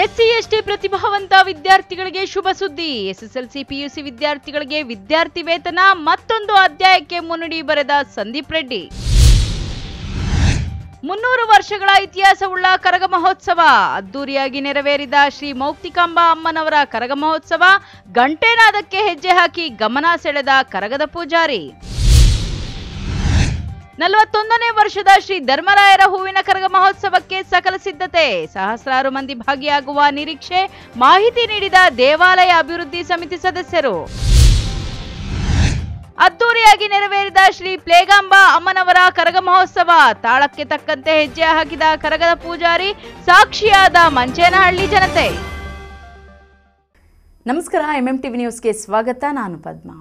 SC ST ಪ್ರತಿಭಾವಂತ ವಿದ್ಯಾರ್ಥಿಗಳಿಗೆ ಶುಭ ಸುದ್ದಿ. ಎಸ್ಎಸ್ಎಲ್ಸಿ ಪಿಯುಸಿ ವಿದ್ಯಾರ್ಥಿಗಳಿಗೆ ವಿದ್ಯಾರ್ಥಿ ವೇತನ ಮತ್ತೊಂದು ಅಧ್ಯಾಯಕ್ಕೆ ಮುನ್ನುಡಿ ಬರೆದ ಸಂದೀಪ್ ರೆಡ್ಡಿ. 300 ವರ್ಷಗಳ ಇತಿಹಾಸವುಳ್ಳ ಕರಗ ಮಹೋತ್ಸವ ಅದ್ದೂರಿಯಾಗಿ ನೆರವೇರಿದ ಶ್ರೀ ಮೌಕ್ತಿಕಾಂಬಾ ಅಮ್ಮನವರ ಕರಗ ಮಹೋತ್ಸವ. ಗಂಟೆನಾದಕ್ಕೆ ಹೆಜ್ಜೆ ಹಾಕಿ ಗಮನ ಸೆಳೆದ ಕರಗದ ಪೂಜಾರಿ. 41ನೇ ವರ್ಷದ ಶ್ರೀ ಧರ್ಮರಾಯರ ಹೂವಿನ ಕರಗ ಮಹೋತ್ಸವಕ್ಕೆ ಸಕಲ ಸಿದ್ಧತೆ. ಸಹಸ್ರಾರು ಮಂದಿ ಭಾಗಿಯಾಗುವ ನಿರೀಕ್ಷೆ. ಮಾಹಿತಿ ನೀಡಿದ ದೇವಾಲಯ ಅಭಿವೃದ್ಧಿ ಸಮಿತಿ ಸದಸ್ಯರು. ಅದ್ದೂರಿಯಾಗಿ ನೆರವೇರಿದ ಶ್ರೀ ಪ್ಲೇಗಾಂಬಾ ಅಮ್ಮನವರ ಕರಗ ಮಹೋತ್ಸವ. ತಾಳಕ್ಕೆ ತಕ್ಕಂತೆ ಹೆಜ್ಜೆ ಹಾಕಿದ ಕರಗದ ಪೂಜಾರಿ, ಸಾಕ್ಷಿಯಾದ ಮಂಚೇನಹಳ್ಳಿ ಜನತೆ. ನಮಸ್ಕಾರ, ಎಂಎಂಟಿವಿ ನ್ಯೂಸ್ಗೆ ಸ್ವಾಗತ. ನಾನು ಪದ್ಮಾ.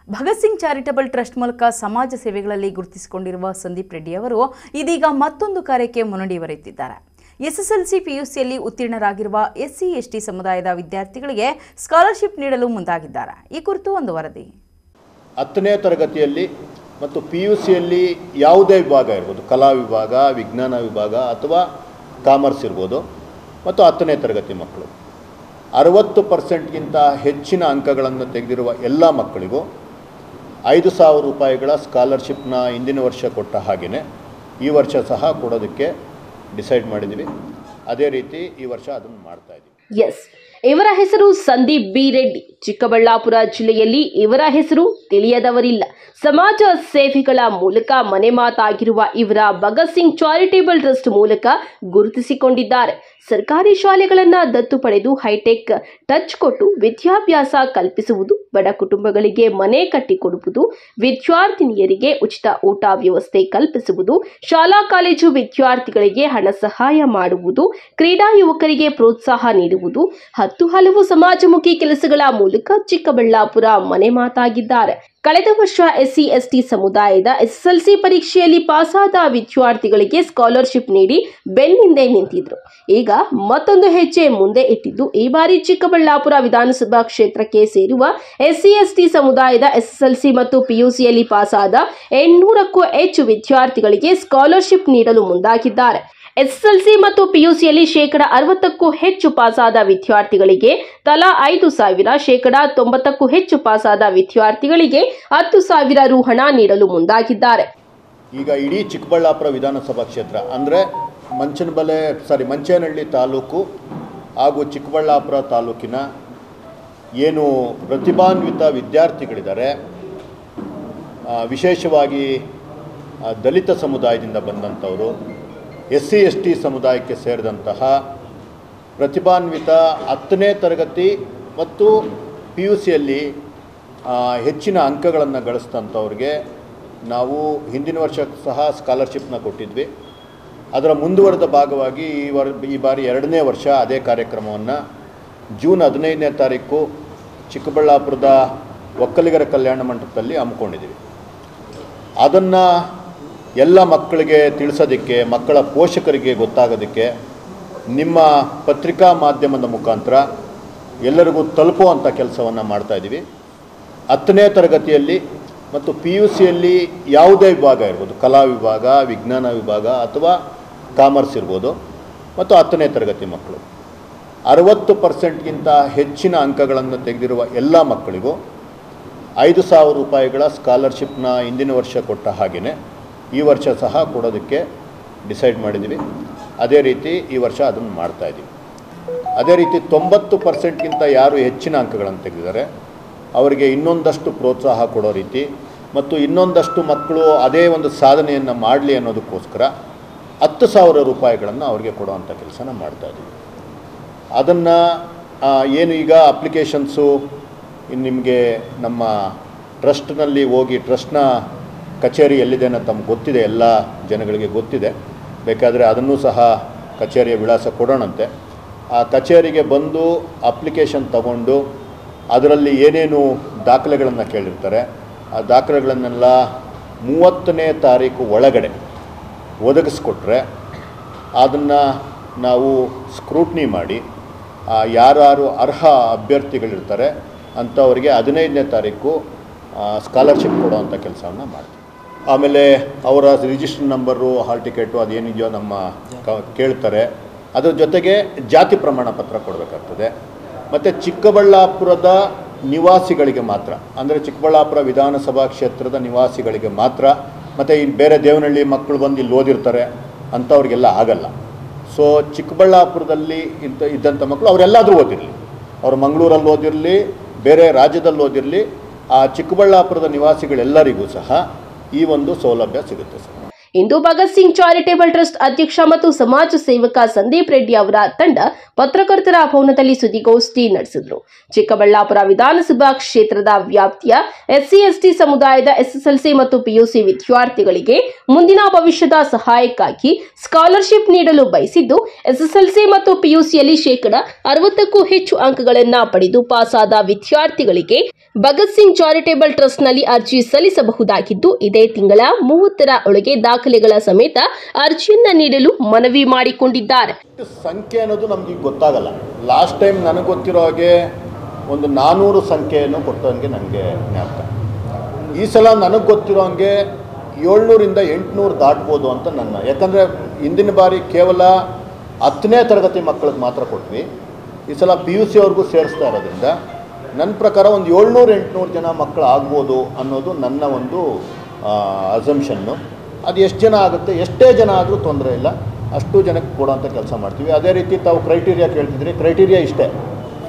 ಭಗತ್ ಸಿಂಗ್ ಚಾರಿಟಬಲ್ ಟ್ರಸ್ಟ್ ಮೂಲಕ ಸಮಾಜ ಸೇವೆಗಳಲ್ಲಿ ಗುರುತಿಸಿಕೊಂಡಿರುವ ಸಂದೀಪ್ ರೆಡ್ಡಿ ಅವರು ಇದೀಗ ಮತ್ತೊಂದು ಕಾರ್ಯಕ್ಕೆ ಮುನ್ನುಡಿ ಬರೆಯುತ್ತಿದ್ದಾರೆ. ಎಸ್ಎಸ್ಎಲ್ಸಿ ಪಿಯುಸಿಯಲ್ಲಿ ಉತ್ತೀರ್ಣರಾಗಿರುವ ಎಸ್ಸಿ ಎಸ್ಟಿ ಸಮುದಾಯದ ವಿದ್ಯಾರ್ಥಿಗಳಿಗೆ ಸ್ಕಾಲರ್ಶಿಪ್ ನೀಡಲು ಮುಂದಾಗಿದ್ದಾರೆ. ಈ ಕುರಿತು ಒಂದು ವರದಿ. 10ನೇ ತರಗತಿಯಲ್ಲಿ ಮತ್ತು ಪಿಯುಸಿಯಲ್ಲಿ ಯಾವುದೇ ವಿಭಾಗ ಇರ್ಬೋದು, ಕಲಾ ವಿಭಾಗ, ವಿಜ್ಞಾನ ವಿಭಾಗ ಅಥವಾ ಕಾಮರ್ಸ್ ಇರ್ಬೋದು, ಮತ್ತು 10ನೇ ತರಗತಿ ಮಕ್ಕಳು 60% ಹೆಚ್ಚಿನ ಅಂಕಗಳನ್ನು ತೆಗೆದಿರುವ ಎಲ್ಲ ಮಕ್ಕಳಿಗೂ 5,000 ರೂಪಾಯಿಗಳ ಸ್ಕಾಲರ್ಶಿಪ್ನ ಹಿಂದಿನ ವರ್ಷ ಕೊಟ್ಟ ಹಾಗೆಯೇ ಈ ವರ್ಷ ಸಹ ಕೊಡೋದಕ್ಕೆ ಡಿಸೈಡ್ ಮಾಡಿದ್ದೀವಿ. ಅದೇ ರೀತಿ ಈ ವರ್ಷ ಅದನ್ನು ಮಾಡ್ತಾ ಇದ್ದೀವಿ. ಇವರ ಹೆಸರು ಸಂದೀಪ್ ಬಿ ರೆಡ್ಡಿ. ಚಿಕ್ಕಬಳ್ಳಾಪುರ ಜಿಲ್ಲೆಯಲ್ಲಿ ಇವರ ಹೆಸರು ತಿಳಿಯದವರಿಲ್ಲ. ಸಮಾಜ ಸೇವೆಗಳ ಮೂಲಕ ಮನೆ ಮಾತಾಗಿರುವ ಇವರ ಭಗತ್ ಸಿಂಗ್ ಚಾರಿಟೇಬಲ್ ಟ್ರಸ್ಟ್ ಮೂಲಕ ಗುರುತಿಸಿಕೊಂಡಿದ್ದಾರೆ. ಸರ್ಕಾರಿ ಶಾಲೆಗಳನ್ನು ದತ್ತು ಪಡೆದು ಹೈಟೆಕ್ ಟಚ್ ಕೊಟ್ಟು ವಿದ್ಯಾಭ್ಯಾಸ ಕಲ್ಪಿಸುವುದು, ಬಡ ಕುಟುಂಬಗಳಿಗೆ ಮನೆ ಕಟ್ಟಿಕೊಡುವುದು, ವಿದ್ಯಾರ್ಥಿನಿಯರಿಗೆ ಉಚಿತ ಊಟ ವ್ಯವಸ್ಥೆ ಕಲ್ಪಿಸುವುದು, ಶಾಲಾ ಕಾಲೇಜು ವಿದ್ಯಾರ್ಥಿಗಳಿಗೆ ಹಣ ಸಹಾಯ ಮಾಡುವುದು, ಕ್ರೀಡಾ ಯುವಕರಿಗೆ ಪ್ರೋತ್ಸಾಹ ನೀಡುವುದು, ಹಲವು ಸಮಾಜಮುಖಿ ಕೆಲಸಗಳ ಮೂಲಕ ಚಿಕ್ಕಬಳ್ಳಾಪುರ ಮನೆ ಮಾತಾಗಿದ್ದಾರೆ. ಕಳೆದ ವರ್ಷ ಎಸ್ಸಿ ಎಸ್ಟಿ ಸಮುದಾಯದ ಎಸ್ಎಸ್ಎಲ್ಸಿ ಪರೀಕ್ಷೆಯಲ್ಲಿ ಪಾಸಾದ ವಿದ್ಯಾರ್ಥಿಗಳಿಗೆ ಸ್ಕಾಲರ್ಶಿಪ್ ನೀಡಿ ಬೆನ್ನಿಂದೆ ನಿಂತಿದ್ರು. ಈಗ ಮತ್ತೊಂದು ಹೆಜ್ಜೆ ಮುಂದೆ ಇಟ್ಟಿದ್ದು, ಈ ಬಾರಿ ಚಿಕ್ಕಬಳ್ಳಾಪುರ ವಿಧಾನಸಭಾ ಕ್ಷೇತ್ರಕ್ಕೆ ಸೇರುವ ಎಸ್ಸಿ ಎಸ್ಟಿ ಸಮುದಾಯದ ಎಸ್ಎಸ್ಎಲ್ಸಿ ಮತ್ತು ಪಿಯುಸಿಯಲ್ಲಿ ಪಾಸಾದ 800ಕ್ಕೂ ಹೆಚ್ಚು ವಿದ್ಯಾರ್ಥಿಗಳಿಗೆ ಸ್ಕಾಲರ್ಶಿಪ್ ನೀಡಲು ಮುಂದಾಗಿದ್ದಾರೆ. ಎಸ್ಎಸ್ಎಲ್ಸಿ ಮತ್ತು ಪಿಯುಸಿಯಲ್ಲಿ 60%ಕ್ಕೂ ಹೆಚ್ಚು ಪಾಸಾದ ವಿದ್ಯಾರ್ಥಿಗಳಿಗೆ ತಲಾ 5,000, 90%ಕ್ಕೂ ಹೆಚ್ಚು ಪಾಸಾದ ವಿದ್ಯಾರ್ಥಿಗಳಿಗೆ 10,000 ರು ಹಣ ನೀಡಲು ಮುಂದಾಗಿದ್ದಾರೆ. ಈಗ ಇಡೀ ಚಿಕ್ಕಬಳ್ಳಾಪುರ ವಿಧಾನಸಭಾ ಕ್ಷೇತ್ರ ಅಂದರೆ ಮಂಚೇನಹಳ್ಳಿ ತಾಲೂಕು ಹಾಗೂ ಚಿಕ್ಕಬಳ್ಳಾಪುರ ತಾಲೂಕಿನ ಏನು ಪ್ರತಿಭಾನ್ವಿತ ವಿದ್ಯಾರ್ಥಿಗಳಿದ್ದಾರೆ, ವಿಶೇಷವಾಗಿ ದಲಿತ ಸಮುದಾಯದಿಂದ ಬಂದಂಥವರು, ಎಸ್ಸಿ ಎಸ್ಟಿ ಸಮುದಾಯಕ್ಕೆ ಸೇರಿದಂತಹ ಪ್ರತಿಭಾನ್ವಿತ 10ನೇ ತರಗತಿ ಮತ್ತು ಪಿಯುಸಿಯಲ್ಲಿ ಹೆಚ್ಚಿನ ಅಂಕಗಳನ್ನು ಗಳಿಸಿದಂಥವ್ರಿಗೆ ನಾವು ಹಿಂದಿನ ವರ್ಷ ಸಹ ಸ್ಕಾಲರ್ಶಿಪ್ನ ಕೊಟ್ಟಿದ್ವಿ. ಅದರ ಮುಂದುವರೆದ ಭಾಗವಾಗಿ ಈ ಬಾರಿ 2ನೇ ವರ್ಷ ಅದೇ ಕಾರ್ಯಕ್ರಮವನ್ನು ಜೂನ್ 15ನೇ ತಾರೀಕು ಚಿಕ್ಕಬಳ್ಳಾಪುರದ ಒಕ್ಕಲಿಗರ ಕಲ್ಯಾಣ ಮಂಟಪದಲ್ಲಿ ಹಮ್ಮಿಕೊಂಡಿದ್ದೀವಿ. ಅದನ್ನು ಎಲ್ಲ ಮಕ್ಕಳಿಗೆ ತಿಳಿಸೋದಕ್ಕೆ, ಮಕ್ಕಳ ಪೋಷಕರಿಗೆ ಗೊತ್ತಾಗೋದಕ್ಕೆ ನಿಮ್ಮ ಪತ್ರಿಕಾ ಮಾಧ್ಯಮದ ಮುಖಾಂತರ ಎಲ್ಲರಿಗೂ ತಲುಪುವಂಥ ಕೆಲಸವನ್ನು ಮಾಡ್ತಾಯಿದ್ದೀವಿ. 10ನೇ ತರಗತಿಯಲ್ಲಿ ಮತ್ತು ಪಿಯುಸಿಯಲ್ಲಿ ಯಾವುದೇ ವಿಭಾಗ ಇರ್ಬೋದು, ಕಲಾ ವಿಭಾಗ, ವಿಜ್ಞಾನ ವಿಭಾಗ ಅಥವಾ ಕಾಮರ್ಸ್ ಇರ್ಬೋದು, ಮತ್ತು 10ನೇ ತರಗತಿ ಮಕ್ಕಳು 60%ಗಿಂತ ಹೆಚ್ಚಿನ ಅಂಕಗಳನ್ನು ತೆಗೆದಿರುವ ಎಲ್ಲ ಮಕ್ಕಳಿಗೂ 5,000 ರೂಪಾಯಿಗಳ ಸ್ಕಾಲರ್ಶಿಪ್ನ ಹಿಂದಿನ ವರ್ಷ ಕೊಟ್ಟ ಹಾಗೆಯೇ ಈ ವರ್ಷ ಸಹ ಕೊಡೋದಕ್ಕೆ ಡಿಸೈಡ್ ಮಾಡಿದ್ದೀವಿ. ಅದೇ ರೀತಿ ಈ ವರ್ಷ ಅದನ್ನು ಮಾಡ್ತಾಯಿದ್ದೀವಿ. ಅದೇ ರೀತಿ 90%ಗಿಂತ ಯಾರು ಹೆಚ್ಚಿನ ಅಂಕಗಳನ್ನು ತೆಗೆದಿದ್ದಾರೆ ಅವರಿಗೆ ಇನ್ನೊಂದಷ್ಟು ಪ್ರೋತ್ಸಾಹ ಕೊಡೋ ರೀತಿ ಮತ್ತು ಇನ್ನೊಂದಷ್ಟು ಮಕ್ಕಳು ಅದೇ ಒಂದು ಸಾಧನೆಯನ್ನು ಮಾಡಲಿ ಅನ್ನೋದಕ್ಕೋಸ್ಕರ 10,000 ರೂಪಾಯಿಗಳನ್ನು ಅವರಿಗೆ ಕೊಡುವಂಥ ಕೆಲಸನ ಮಾಡ್ತಾಯಿದ್ದೀವಿ. ಅದನ್ನು ಏನು ಈಗ ಅಪ್ಲಿಕೇಶನ್ಸು ನಿಮಗೆ ನಮ್ಮ ಟ್ರಸ್ಟ್ನಲ್ಲಿ ಹೋಗಿ, ಟ್ರಸ್ಟ್ನ ಕಚೇರಿ ಎಲ್ಲಿದೆ ಅನ್ನೋ ತಮ್ಗೆ ಗೊತ್ತಿದೆ, ಎಲ್ಲ ಜನಗಳಿಗೆ ಗೊತ್ತಿದೆ. ಬೇಕಾದರೆ ಅದನ್ನು ಸಹ ಕಚೇರಿಯ ವಿಳಾಸ ಕೊಡೋಣಂತೆ. ಆ ಕಚೇರಿಗೆ ಬಂದು ಅಪ್ಲಿಕೇಶನ್ ತಗೊಂಡು ಅದರಲ್ಲಿ ಏನೇನು ದಾಖಲೆಗಳನ್ನು ಕೇಳಿರ್ತಾರೆ ಆ ದಾಖಲೆಗಳನ್ನೆಲ್ಲ 30ನೇ ತಾರೀಕು ಒಳಗಡೆ ಒದಗಿಸ್ಕೊಟ್ರೆ ಅದನ್ನು ನಾವು ಸ್ಕ್ರೂಟ್ನಿ ಮಾಡಿ ಯಾರು ಅರ್ಹ ಅಭ್ಯರ್ಥಿಗಳಿರ್ತಾರೆ ಅಂಥವರಿಗೆ 15ನೇ ತಾರೀಕು ಸ್ಕಾಲರ್ಶಿಪ್ ಕೊಡೋವಂಥ ಕೆಲಸವನ್ನು ಮಾಡ್ತೀವಿ. ಆಮೇಲೆ ಅವರ ರಿಜಿಸ್ಟರ್ ನಂಬರು, ಹಾಲ್ ಟಿಕೆಟು ಅದೇನಿದೆಯೋ ನಮ್ಮ ಕೇಳ್ತಾರೆ. ಅದರ ಜೊತೆಗೆ ಜಾತಿ ಪ್ರಮಾಣ ಪತ್ರ ಕೊಡಬೇಕಾಗ್ತದೆ. ಮತ್ತು ಚಿಕ್ಕಬಳ್ಳಾಪುರದ ನಿವಾಸಿಗಳಿಗೆ ಮಾತ್ರ, ಅಂದರೆ ಚಿಕ್ಕಬಳ್ಳಾಪುರ ವಿಧಾನಸಭಾ ಕ್ಷೇತ್ರದ ನಿವಾಸಿಗಳಿಗೆ ಮಾತ್ರ, ಮತ್ತು ಈ ಬೇರೆ ದೇವನಹಳ್ಳಿ ಮಕ್ಕಳು ಬಂದು ಇಲ್ಲಿ ಓದಿರ್ತಾರೆ ಅಂಥವ್ರಿಗೆಲ್ಲ ಆಗಲ್ಲ. ಸೊ ಚಿಕ್ಕಬಳ್ಳಾಪುರದಲ್ಲಿ ಇದ್ದಂಥ ಮಕ್ಕಳು ಅವರೆಲ್ಲಾದರೂ ಓದಿರಲಿ, ಅವರು ಮಂಗಳೂರಲ್ಲಿ ಓದಿರಲಿ, ಬೇರೆ ರಾಜ್ಯದಲ್ಲಿ ಓದಿರಲಿ, ಆ ಚಿಕ್ಕಬಳ್ಳಾಪುರದ ನಿವಾಸಿಗಳೆಲ್ಲರಿಗೂ ಸಹ ಈ ಒಂದು ಸೌಲಭ್ಯ ಸಿಗುತ್ತೆ ಸರ್. ಇಂದು ಭಗತ್ ಸಿಂಗ್ ಚಾರಿಟೇಬಲ್ ಟ್ರಸ್ಟ್ ಅಧ್ಯಕ್ಷ ಮತ್ತು ಸಮಾಜ ಸೇವಕ ಸಂದೀಪ್ ರೆಡ್ಡಿ ಅವರ ತಂಡ ಪತ್ರಕರ್ತರ ಭವನದಲ್ಲಿ ಸುದ್ದಿಗೋಷ್ಠಿ ನಡೆಸಿದರು. ಚಿಕ್ಕಬಳ್ಳಾಪುರ ವಿಧಾನಸಭಾ ಕ್ಷೇತ್ರದ ವ್ಯಾಪ್ತಿಯ SC/ST ಸಮುದಾಯದ SSLC ಮತ್ತು PUC ವಿದ್ಯಾರ್ಥಿಗಳಿಗೆ ಮುಂದಿನ ಭವಿಷ್ಯದ ಸಹಾಯಕ್ಕಾಗಿ ಸ್ಕಾಲರ್ಶಿಪ್ ನೀಡಲು ಬಯಸಿದ್ದು, SSLC ಮತ್ತು PUCಯಲ್ಲಿ 60%ಕ್ಕೂ ಹೆಚ್ಚು ಅಂಕಗಳನ್ನು ಪಡೆದು ಪಾಸಾದ ವಿದ್ಯಾರ್ಥಿಗಳಿಗೆ ಭಗತ್ ಸಿಂಗ್ ಚಾರಿಟೇಬಲ್ ಟ್ರಸ್ಟ್ನಲ್ಲಿ ಅರ್ಜಿ ಸಲ್ಲಿಸಬಹುದಾಗಿದ್ದು, ಇದೇ ತಿಂಗಳ 30ರ ಒಳಗೆ ದಾಖಲೆಗಳ ಸಮೇತ ಅರ್ಜಿಯನ್ನ ನೀಡಲು ಮನವಿ ಮಾಡಿಕೊಂಡಿದ್ದಾರೆ. ಸಂಖ್ಯೆ ಅನ್ನೋದು ನಮ್ಗೆ ಗೊತ್ತಾಗಲ್ಲ. ಲಾಸ್ಟ್ ಟೈಮ್ ನನಗೆ ಗೊತ್ತಿರೋ ಹಾಗೆ ಒಂದು 400 ಸಂಖ್ಯೆಯನ್ನು ಕೊಟ್ಟಂಗೆ ನನಗೆ ಜ್ಞಾಪಕ. ಈ ಸಲ ನನಗೆ ಗೊತ್ತಿರೋ ಹಾಗೆ 700ರಿಂದ 800 ದಾಟ್ಬೋದು ಅಂತ ನನ್ನ, ಯಾಕಂದರೆ ಹಿಂದಿನ ಬಾರಿ ಕೇವಲ 10ನೇ ತರಗತಿ ಮಕ್ಕಳಿಗೆ ಮಾತ್ರ ಕೊಟ್ವಿ. ಈ ಸಲ PUC ಅವ್ರಿಗೂ ಸೇರಿಸ್ತಾ ಇರೋದ್ರಿಂದ ನನ್ನ ಪ್ರಕಾರ ಒಂದು 700-800 ಜನ ಮಕ್ಕಳು ಆಗ್ಬೋದು ಅನ್ನೋದು ನನ್ನ ಒಂದು ಅಸಂಪ್ಷನ್ನು. ಅದು ಎಷ್ಟು ಜನ ಆಗುತ್ತೆ, ಎಷ್ಟೇ ಜನ ಆದರೂ ತೊಂದರೆ ಇಲ್ಲ, ಅಷ್ಟು ಜನಕ್ಕೆ ಕೊಡೋಂಥ ಕೆಲಸ ಮಾಡ್ತೀವಿ. ಅದೇ ರೀತಿ ತಾವು ಕ್ರೈಟೀರಿಯಾ ಕೇಳ್ತಿದ್ರಿ, ಕ್ರೈಟೀರಿಯಾ ಇಷ್ಟೇ,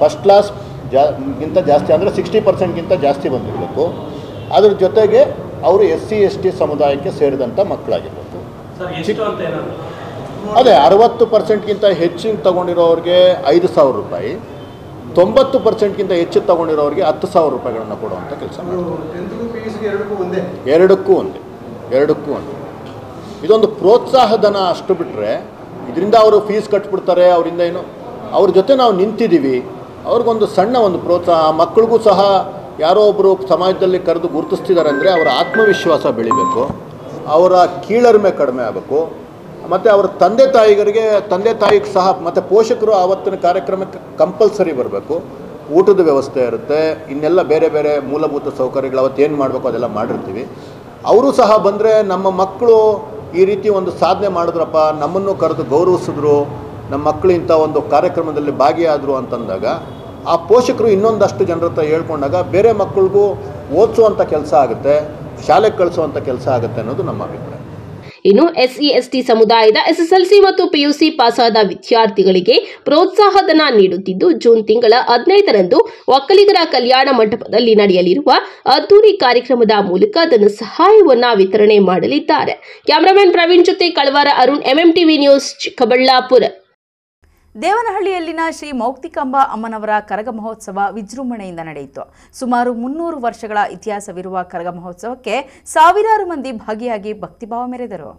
ಫಸ್ಟ್ ಕ್ಲಾಸ್ ಗಿಂತ ಜಾಸ್ತಿ ಅಂದರೆ 60%ಗಿಂತ ಜಾಸ್ತಿ ಬಂದಿರಬೇಕು. ಅದ್ರ ಜೊತೆಗೆ ಅವರು SC/ST ಸಮುದಾಯಕ್ಕೆ ಸೇರಿದಂಥ ಮಕ್ಕಳಾಗಿರಬೇಕು. ಅದೇ 60%ಗಿಂತ ಹೆಚ್ಚು ತಗೊಂಡಿರೋರಿಗೆ 5,000 ರೂಪಾಯಿ, 90%ಗಿಂತ ಹೆಚ್ಚು ತಗೊಂಡಿರೋರಿಗೆ 10,000 ರೂಪಾಯಿಗಳನ್ನು ಕೊಡುವಂಥ ಕೆಲಸ ಮಾಡ್ತೀವಿ. ಎರಡಕ್ಕೂ ಒಂದೇ. ಇದೊಂದು ಪ್ರೋತ್ಸಾಹ ಧನ ಅಷ್ಟು ಬಿಟ್ಟರೆ, ಇದರಿಂದ ಅವರು ಫೀಸ್ ಕಟ್ಬಿಡ್ತಾರೆ, ಅವರಿಂದ ಏನು, ಅವ್ರ ಜೊತೆ ನಾವು ನಿಂತಿದ್ದೀವಿ, ಅವ್ರಿಗೊಂದು ಸಣ್ಣ ಒಂದು ಪ್ರೋತ್ಸಾಹ. ಮಕ್ಕಳಿಗೂ ಸಹ ಯಾರೋ ಒಬ್ಬರು ಸಮಾಜದಲ್ಲಿ ಕರೆದು ಗುರುತಿಸ್ತಿದ್ದಾರೆ ಅಂದರೆ ಅವರ ಆತ್ಮವಿಶ್ವಾಸ ಬೆಳಿಬೇಕು, ಅವರ ಕೀಳರಿಮೆ ಕಡಿಮೆ ಆಗಬೇಕು. ಮತ್ತು ಅವರ ತಂದೆ ತಾಯಿಗೆ ಸಹ, ಮತ್ತು ಪೋಷಕರು ಆವತ್ತಿನ ಕಾರ್ಯಕ್ರಮಕ್ಕೆ ಕಂಪಲ್ಸರಿ ಬರಬೇಕು. ಊಟದ ವ್ಯವಸ್ಥೆ ಇರುತ್ತೆ, ಇನ್ನೆಲ್ಲ ಬೇರೆ ಬೇರೆ ಮೂಲಭೂತ ಸೌಕರ್ಯಗಳು ಅವತ್ತು ಏನು ಮಾಡಬೇಕು ಅದೆಲ್ಲ ಮಾಡಿರ್ತೀವಿ. ಅವರು ಸಹ ಬಂದರೆ ನಮ್ಮ ಮಕ್ಕಳು ಈ ರೀತಿ ಒಂದು ಸಾಧನೆ ಮಾಡಿದ್ರಪ್ಪ, ನಮ್ಮನ್ನು ಕರೆದು ಗೌರವಿಸಿದ್ರು, ನಮ್ಮ ಮಕ್ಕಳು ಇಂಥ ಒಂದು ಕಾರ್ಯಕ್ರಮದಲ್ಲಿ ಭಾಗಿಯಾದರು ಅಂತಂದಾಗ ಆ ಪೋಷಕರು ಇನ್ನೊಂದಷ್ಟು ಜನರ ಹತ್ರ ಹೇಳ್ಕೊಂಡಾಗ ಬೇರೆ ಮಕ್ಕಳಿಗೂ ಓದಿಸುವಂಥ ಕೆಲಸ ಆಗುತ್ತೆ, ಶಾಲೆಗೆ ಕಳಿಸುವಂಥ ಕೆಲಸ ಆಗುತ್ತೆ ಅನ್ನೋದು ನಮ್ಮ ಅಭಿಪ್ರಾಯ. ಇನ್ನು SC/ST ಸಮುದಾಯದ SSLC ಮತ್ತು PUC ಪಾಸಾದ ವಿದ್ಯಾರ್ಥಿಗಳಿಗೆ ಪ್ರೋತ್ಸಾಹಧನ ನೀಡುತ್ತಿದ್ದು, ಜೂನ್ ತಿಂಗಳ 15ರಂದು ಒಕ್ಕಲಿಗರ ಕಲ್ಯಾಣ ಮಂಟಪದಲ್ಲಿ ನಡೆಯಲಿರುವ ಅದ್ದೂರಿ ಕಾರ್ಯಕ್ರಮದ ಮೂಲಕ ಧನ ಸಹಾಯವನ್ನ ವಿತರಣೆ ಮಾಡಲಿದ್ದಾರೆ. ಕ್ಯಾಮರಾಮನ್ ಪ್ರವೀಣ್ ಜೊತೆ ಕಳವಾರ ಅರುಣ್, MMTV ನ್ಯೂಸ್, ಚಿಕ್ಕಬಳ್ಳಾಪುರ. ದೇವನಹಳ್ಳಿಯಲ್ಲಿನ ಶ್ರೀ ಮೌಕ್ತಿಕಾಂಬಾ ಅಮ್ಮನವರ ಕರಗ ಮಹೋತ್ಸವ ವಿಜೃಂಭಣೆಯಿಂದ ನಡೆಯಿತು. ಸುಮಾರು 300 ವರ್ಷಗಳ ಇತಿಹಾಸವಿರುವ ಕರಗ ಮಹೋತ್ಸವಕ್ಕೆ ಸಾವಿರಾರು ಮಂದಿ ಭಾಗಿಯಾಗಿ ಭಕ್ತಿಭಾವ ಮೆರೆದರು.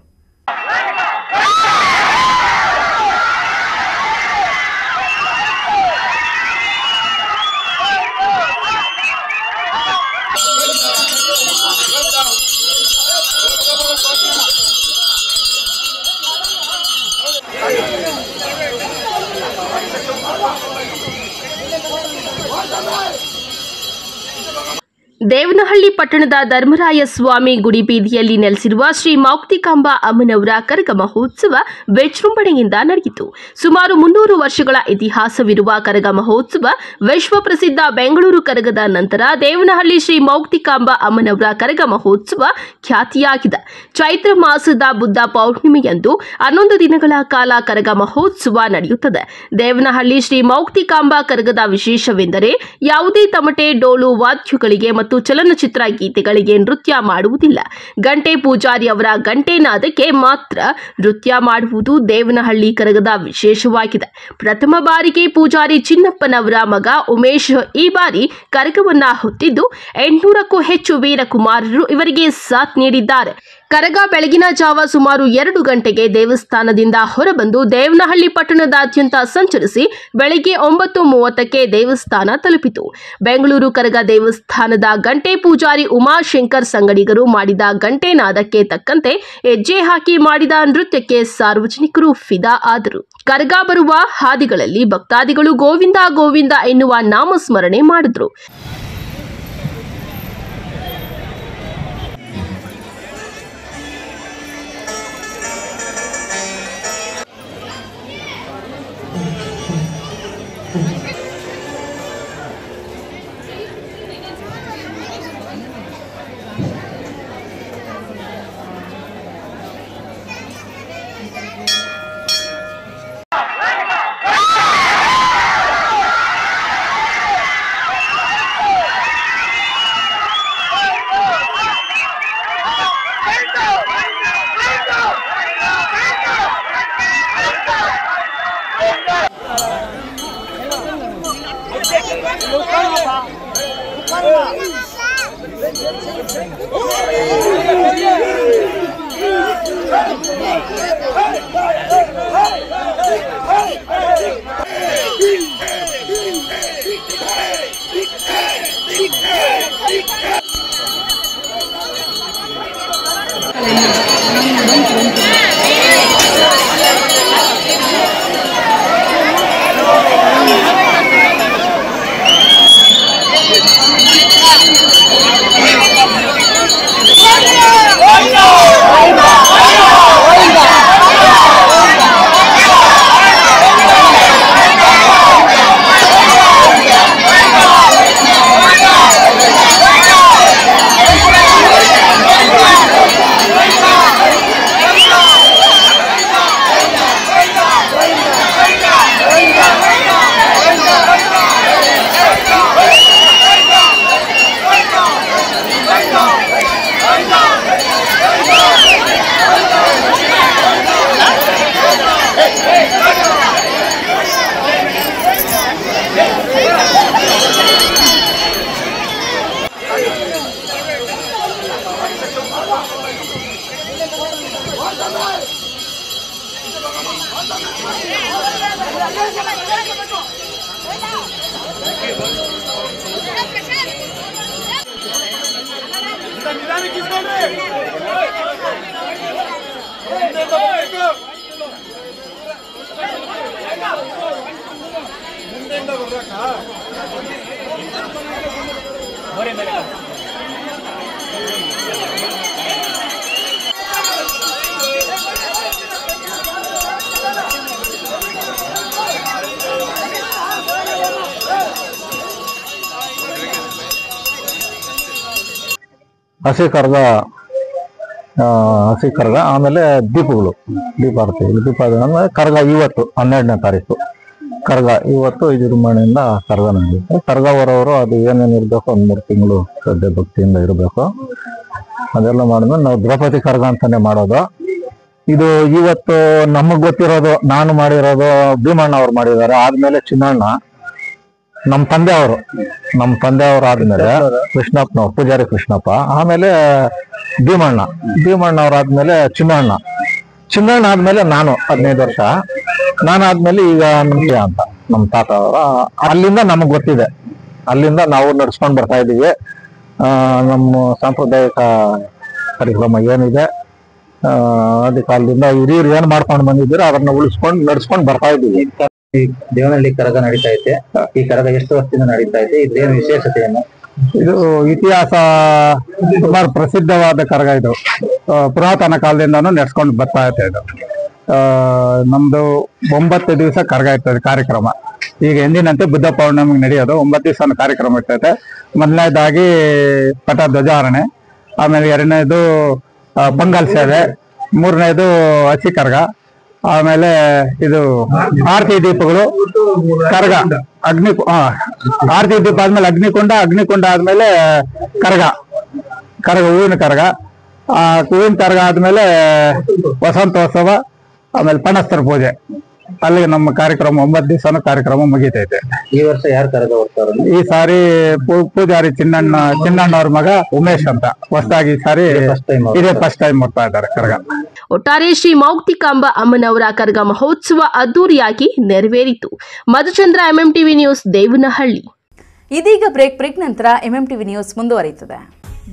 ದೇವನಹಳ್ಳಿ ಪಟ್ಟಣದ ಧರ್ಮರಾಯ ಸ್ವಾಮಿ ಗುಡಿ ಬೀದಿಯಲ್ಲಿ ನೆಲೆಸಿರುವ ಶ್ರೀ ಮೌಕ್ತಿಕಾಂಬಾ ಅಮ್ಮನವರ ಕರಗ ಮಹೋತ್ಸವ ವಿಜೃಂಭಣೆಯಿಂದ ನಡೆಯಿತು. ಸುಮಾರು 300 ವರ್ಷಗಳ ಇತಿಹಾಸವಿರುವ ಕರಗ ಮಹೋತ್ಸವ ವಿಶ್ವ ಪ್ರಸಿದ್ಧ ಬೆಂಗಳೂರು ಕರಗದ ನಂತರ ದೇವನಹಳ್ಳಿ ಶ್ರೀ ಮೌಕ್ತಿಕಾಂಬಾ ಅಮ್ಮನವರ ಕರಗ ಮಹೋತ್ಸವ ಖ್ಯಾತಿಯಾಗಿದೆ. ಚೈತ್ರ ಮಾಸದ ಬುದ್ಧ ಪೌರ್ಣಿಮೆಯಂದು 11 ದಿನಗಳ ಕಾಲ ಕರಗ ಮಹೋತ್ಸವ ನಡೆಯುತ್ತದೆ. ದೇವನಹಳ್ಳಿ ಶ್ರೀ ಮೌಕ್ತಿಕಾಂಬಾ ಕರಗದ ವಿಶೇಷವೆಂದರೆ ಯಾವುದೇ ತಮಟೆ, ಡೋಲು, ವಾದ್ಯಗಳಿಗೆ ಮತ್ತು ಚಲನಚಿತ್ರ ಗೀತೆಗಳಿಗೆ ನೃತ್ಯ ಮಾಡುವುದಿಲ್ಲ. ಗಂಟೆ ಪೂಜಾರಿ ಅವರ ಗಂಟೆ ನಾದಕ್ಕೆ ಮಾತ್ರ ನೃತ್ಯ ಮಾಡುವುದು ದೇವನಹಳ್ಳಿ ಕರಗದ ವಿಶೇಷವಾಗಿದೆ. ಪ್ರಥಮ ಬಾರಿಗೆ ಪೂಜಾರಿ ಚಿನ್ನಪ್ಪನವರ ಮಗ ಉಮೇಶ್ ಈ ಬಾರಿ ಕರಗವನ್ನ ಹೊತ್ತಿದ್ದು 800ಕ್ಕೂ ಹೆಚ್ಚು ವೀರಕುಮಾರರು ಇವರಿಗೆ ಸಾಥ್ ನೀಡಿದ್ದಾರೆ. ಕರಗ ಬೆಳಗಿನ ಜಾವ ಸುಮಾರು 2 ಗಂಟೆಗೆ ದೇವಸ್ಥಾನದಿಂದ ಹೊರಬಂದು ದೇವನಹಳ್ಳಿ ಪಟ್ಟಣದಾದ್ಯಂತ ಸಂಚರಿಸಿ ಬೆಳಗ್ಗೆ 9:30ಕ್ಕೆ ದೇವಸ್ಥಾನ ತಲುಪಿತು. ಬೆಂಗಳೂರು ಕರಗ ದೇವಸ್ಥಾನದ ಗಂಟೆ ಪೂಜಾರಿ ಉಮಾಶಂಕರ್ ಸಂಗಡಿಗರು ಮಾಡಿದ ಗಂಟೆ ನಾದಕ್ಕೆ ತಕ್ಕಂತೆ ಹೆಜ್ಜೆ ಹಾಕಿ ಮಾಡಿದ ನೃತ್ಯಕ್ಕೆ ಸಾರ್ವಜನಿಕರು ಫಿದಾ ಆದರು. ಕರಗ ಬರುವ ಹಾದಿಗಳಲ್ಲಿ ಭಕ್ತಾದಿಗಳು ಗೋವಿಂದ ಗೋವಿಂದ ಎನ್ನುವ ನಾಮಸ್ಮರಣೆ ಮಾಡಿದ್ರು. ಹಸಿ ಕರ್ಗ ಆಮೇಲೆ ದೀಪಗಳು, ದೀಪಾರತಿ, ದೀಪಾವಳಿ ಕರ್ಗ ಇವತ್ತು 12ನೇ ತಾರೀಕು ಕರ್ಗ, ಇವತ್ತು ವಿಜೃಂಭಣೆಯಿಂದ ಕರ್ಗ ನಡೆಯುತ್ತೆ. ಕರ್ಗ ಹೊರವರು ಅದು ಏನೇನು ಇರಬೇಕು, ಒಂದು 3 ತಿಂಗಳು ಶ್ರದ್ಧೆ ಭಕ್ತಿಯಿಂದ ಇರಬೇಕು. ಅದೆಲ್ಲ ಮಾಡಿದ್ಮೇಲೆ ನಾವು ದ್ರೌಪದಿ ಕರ್ಗ ಅಂತಾನೆ ಮಾಡೋದು. ಇದು ಇವತ್ತು ನಮಗ್ ಗೊತ್ತಿರೋದು, ನಾನು ಮಾಡಿರೋದು, ಭೀಮಣ್ಣ ಅವ್ರು ಮಾಡಿದ್ದಾರೆ. ಆದ್ಮೇಲೆ ಚಿನ್ನಣ್ಣ, ನಮ್ಮ ತಂದೆ ಅವರು ಆದ್ಮೇಲೆ ಕೃಷ್ಣಪ್ಪನವ್ರು, ಪೂಜಾರಿ ಕೃಷ್ಣಪ್ಪ, ಆಮೇಲೆ ಭೀಮಣ್ಣ ಅವ್ರು ಆದ್ಮೇಲೆ ಚಿನ್ನಣ್ಣ ಆದ್ಮೇಲೆ ನಾನು 15 ವರ್ಷ, ನಾನಾದ್ಮೇಲೆ ಈಗ ನಮ್ಗೆ ಅಂತ ನಮ್ಮ ತಾತ ಅವರ. ಅಲ್ಲಿಂದ ನಮಗ್ ಗೊತ್ತಿದೆ, ಅಲ್ಲಿಂದ ನಾವು ನಡ್ಸ್ಕೊಂಡ್ ಬರ್ತಾ ಇದೀವಿ. ನಮ್ಮ ಸಾಂಪ್ರದಾಯಿಕ ಕಾರ್ಯಕ್ರಮ ಏನಿದೆ ಅದೇ ಕಾಲದಿಂದ ಹಿರಿಯರು ಏನ್ ಮಾಡ್ಕೊಂಡು ಬಂದಿದ್ದೀರೋ ಅದನ್ನ ನಡ್ಸ್ಕೊಂಡ್ ಬರ್ತಾ ಇದೀವಿ. ಈ ದೇವನಹಳ್ಳಿ ಕರಗ ನಡೀತಾ ಐತೆ. ಈ ಕರಗ ಎಷ್ಟು ವರ್ಷದಿಂದ ನಡೀತಾ ಐತೆ? ಇದೇನು ವಿಶೇಷತೆ ಏನು? ಇದು ಇತಿಹಾಸ ಸುಮಾರು ಪ್ರಸಿದ್ಧವಾದ ಕರಗ. ಇದು ಪುರಾತನ ಕಾಲದಿಂದಾನು ನಡ್ಸ್ಕೊಂಡು ಬರ್ತಾ ಐತೆ. ಇದು ನಮ್ದು 9 ದಿವಸ ಕರಗ ಇರ್ತದೆ ಕಾರ್ಯಕ್ರಮ. ಈಗ ಎಂದಿನಂತೆ ಬುದ್ಧ ಪೌರ್ಣಮಿಗೆ ನಡೆಯೋದು 9 ದಿವಸ ಕಾರ್ಯಕ್ರಮ ಇರ್ತೈತೆ. ಮೊದಲನೇದಾಗಿ ಪಟ ಧ್ವಜಾರಣೆ, ಆಮೇಲೆ 2ನೇದು ಪೊಂಗಲ್ ಸೇವೆ, 3ನೇದು ಹಸಿ ಕರಗ, ಆಮೇಲೆ ಇದು ಆರತಿ ದೀಪಗಳು, ಕರಗ, ಆರತಿ ದೀಪ ಆದ್ಮೇಲೆ ಅಗ್ನಿಕೊಂಡ ಆದ್ಮೇಲೆ ಕರಗ, ಹೂವಿನ ಕರಗ, ಹೂವಿನ ಕರಗ ಆದ್ಮೇಲೆ ವಸಂತೋತ್ಸವ, ಆಮೇಲೆ ಪಣಸ್ಥರ ಪೂಜೆ. ಅಲ್ಲಿಗೆ ನಮ್ಮ ಕಾರ್ಯಕ್ರಮ 9 ದಿವಸನೂ ಕಾರ್ಯಕ್ರಮ ಮುಗಿತೈತೆ. ಈ ವರ್ಷ ಯಾರು ಕರಗ ಹೊರ್ತಾರೆ? ಈ ಸಾರಿ ಪೂಜಾರಿ ಚಿನ್ನಣ್ಣ ಅವ್ರ ಮಗ ಉಮೇಶ್ ಅಂತ ಹೊಸದಾಗಿ ಈ ಸಾರಿ ಇದೇ ಫಸ್ಟ್ ಟೈಮ್ ಹೊರ್ತಾ ಇದ್ದಾರೆ ಕರಗ. ಒಟ್ಟಾರೆ ಶ್ರೀ ಮೌಕ್ತಿಕಾಂಬ ಅಮ್ಮನವರ ಕರಗ ಮಹೋತ್ಸವ ಅದ್ದೂರಿಯಾಗಿ ನೆರವೇರಿತು. ಮಧುಚಂದ್ರ, ಎಂಎಂಟಿವಿ ನ್ಯೂಸ್, ದೇವನಹಳ್ಳಿ. ಇದೀಗ ಬ್ರೇಕ್ ನಂತರ ಎಂಎಂಟಿವಿ ನ್ಯೂಸ್ ಮುಂದುವರಿಯುತ್ತದೆ.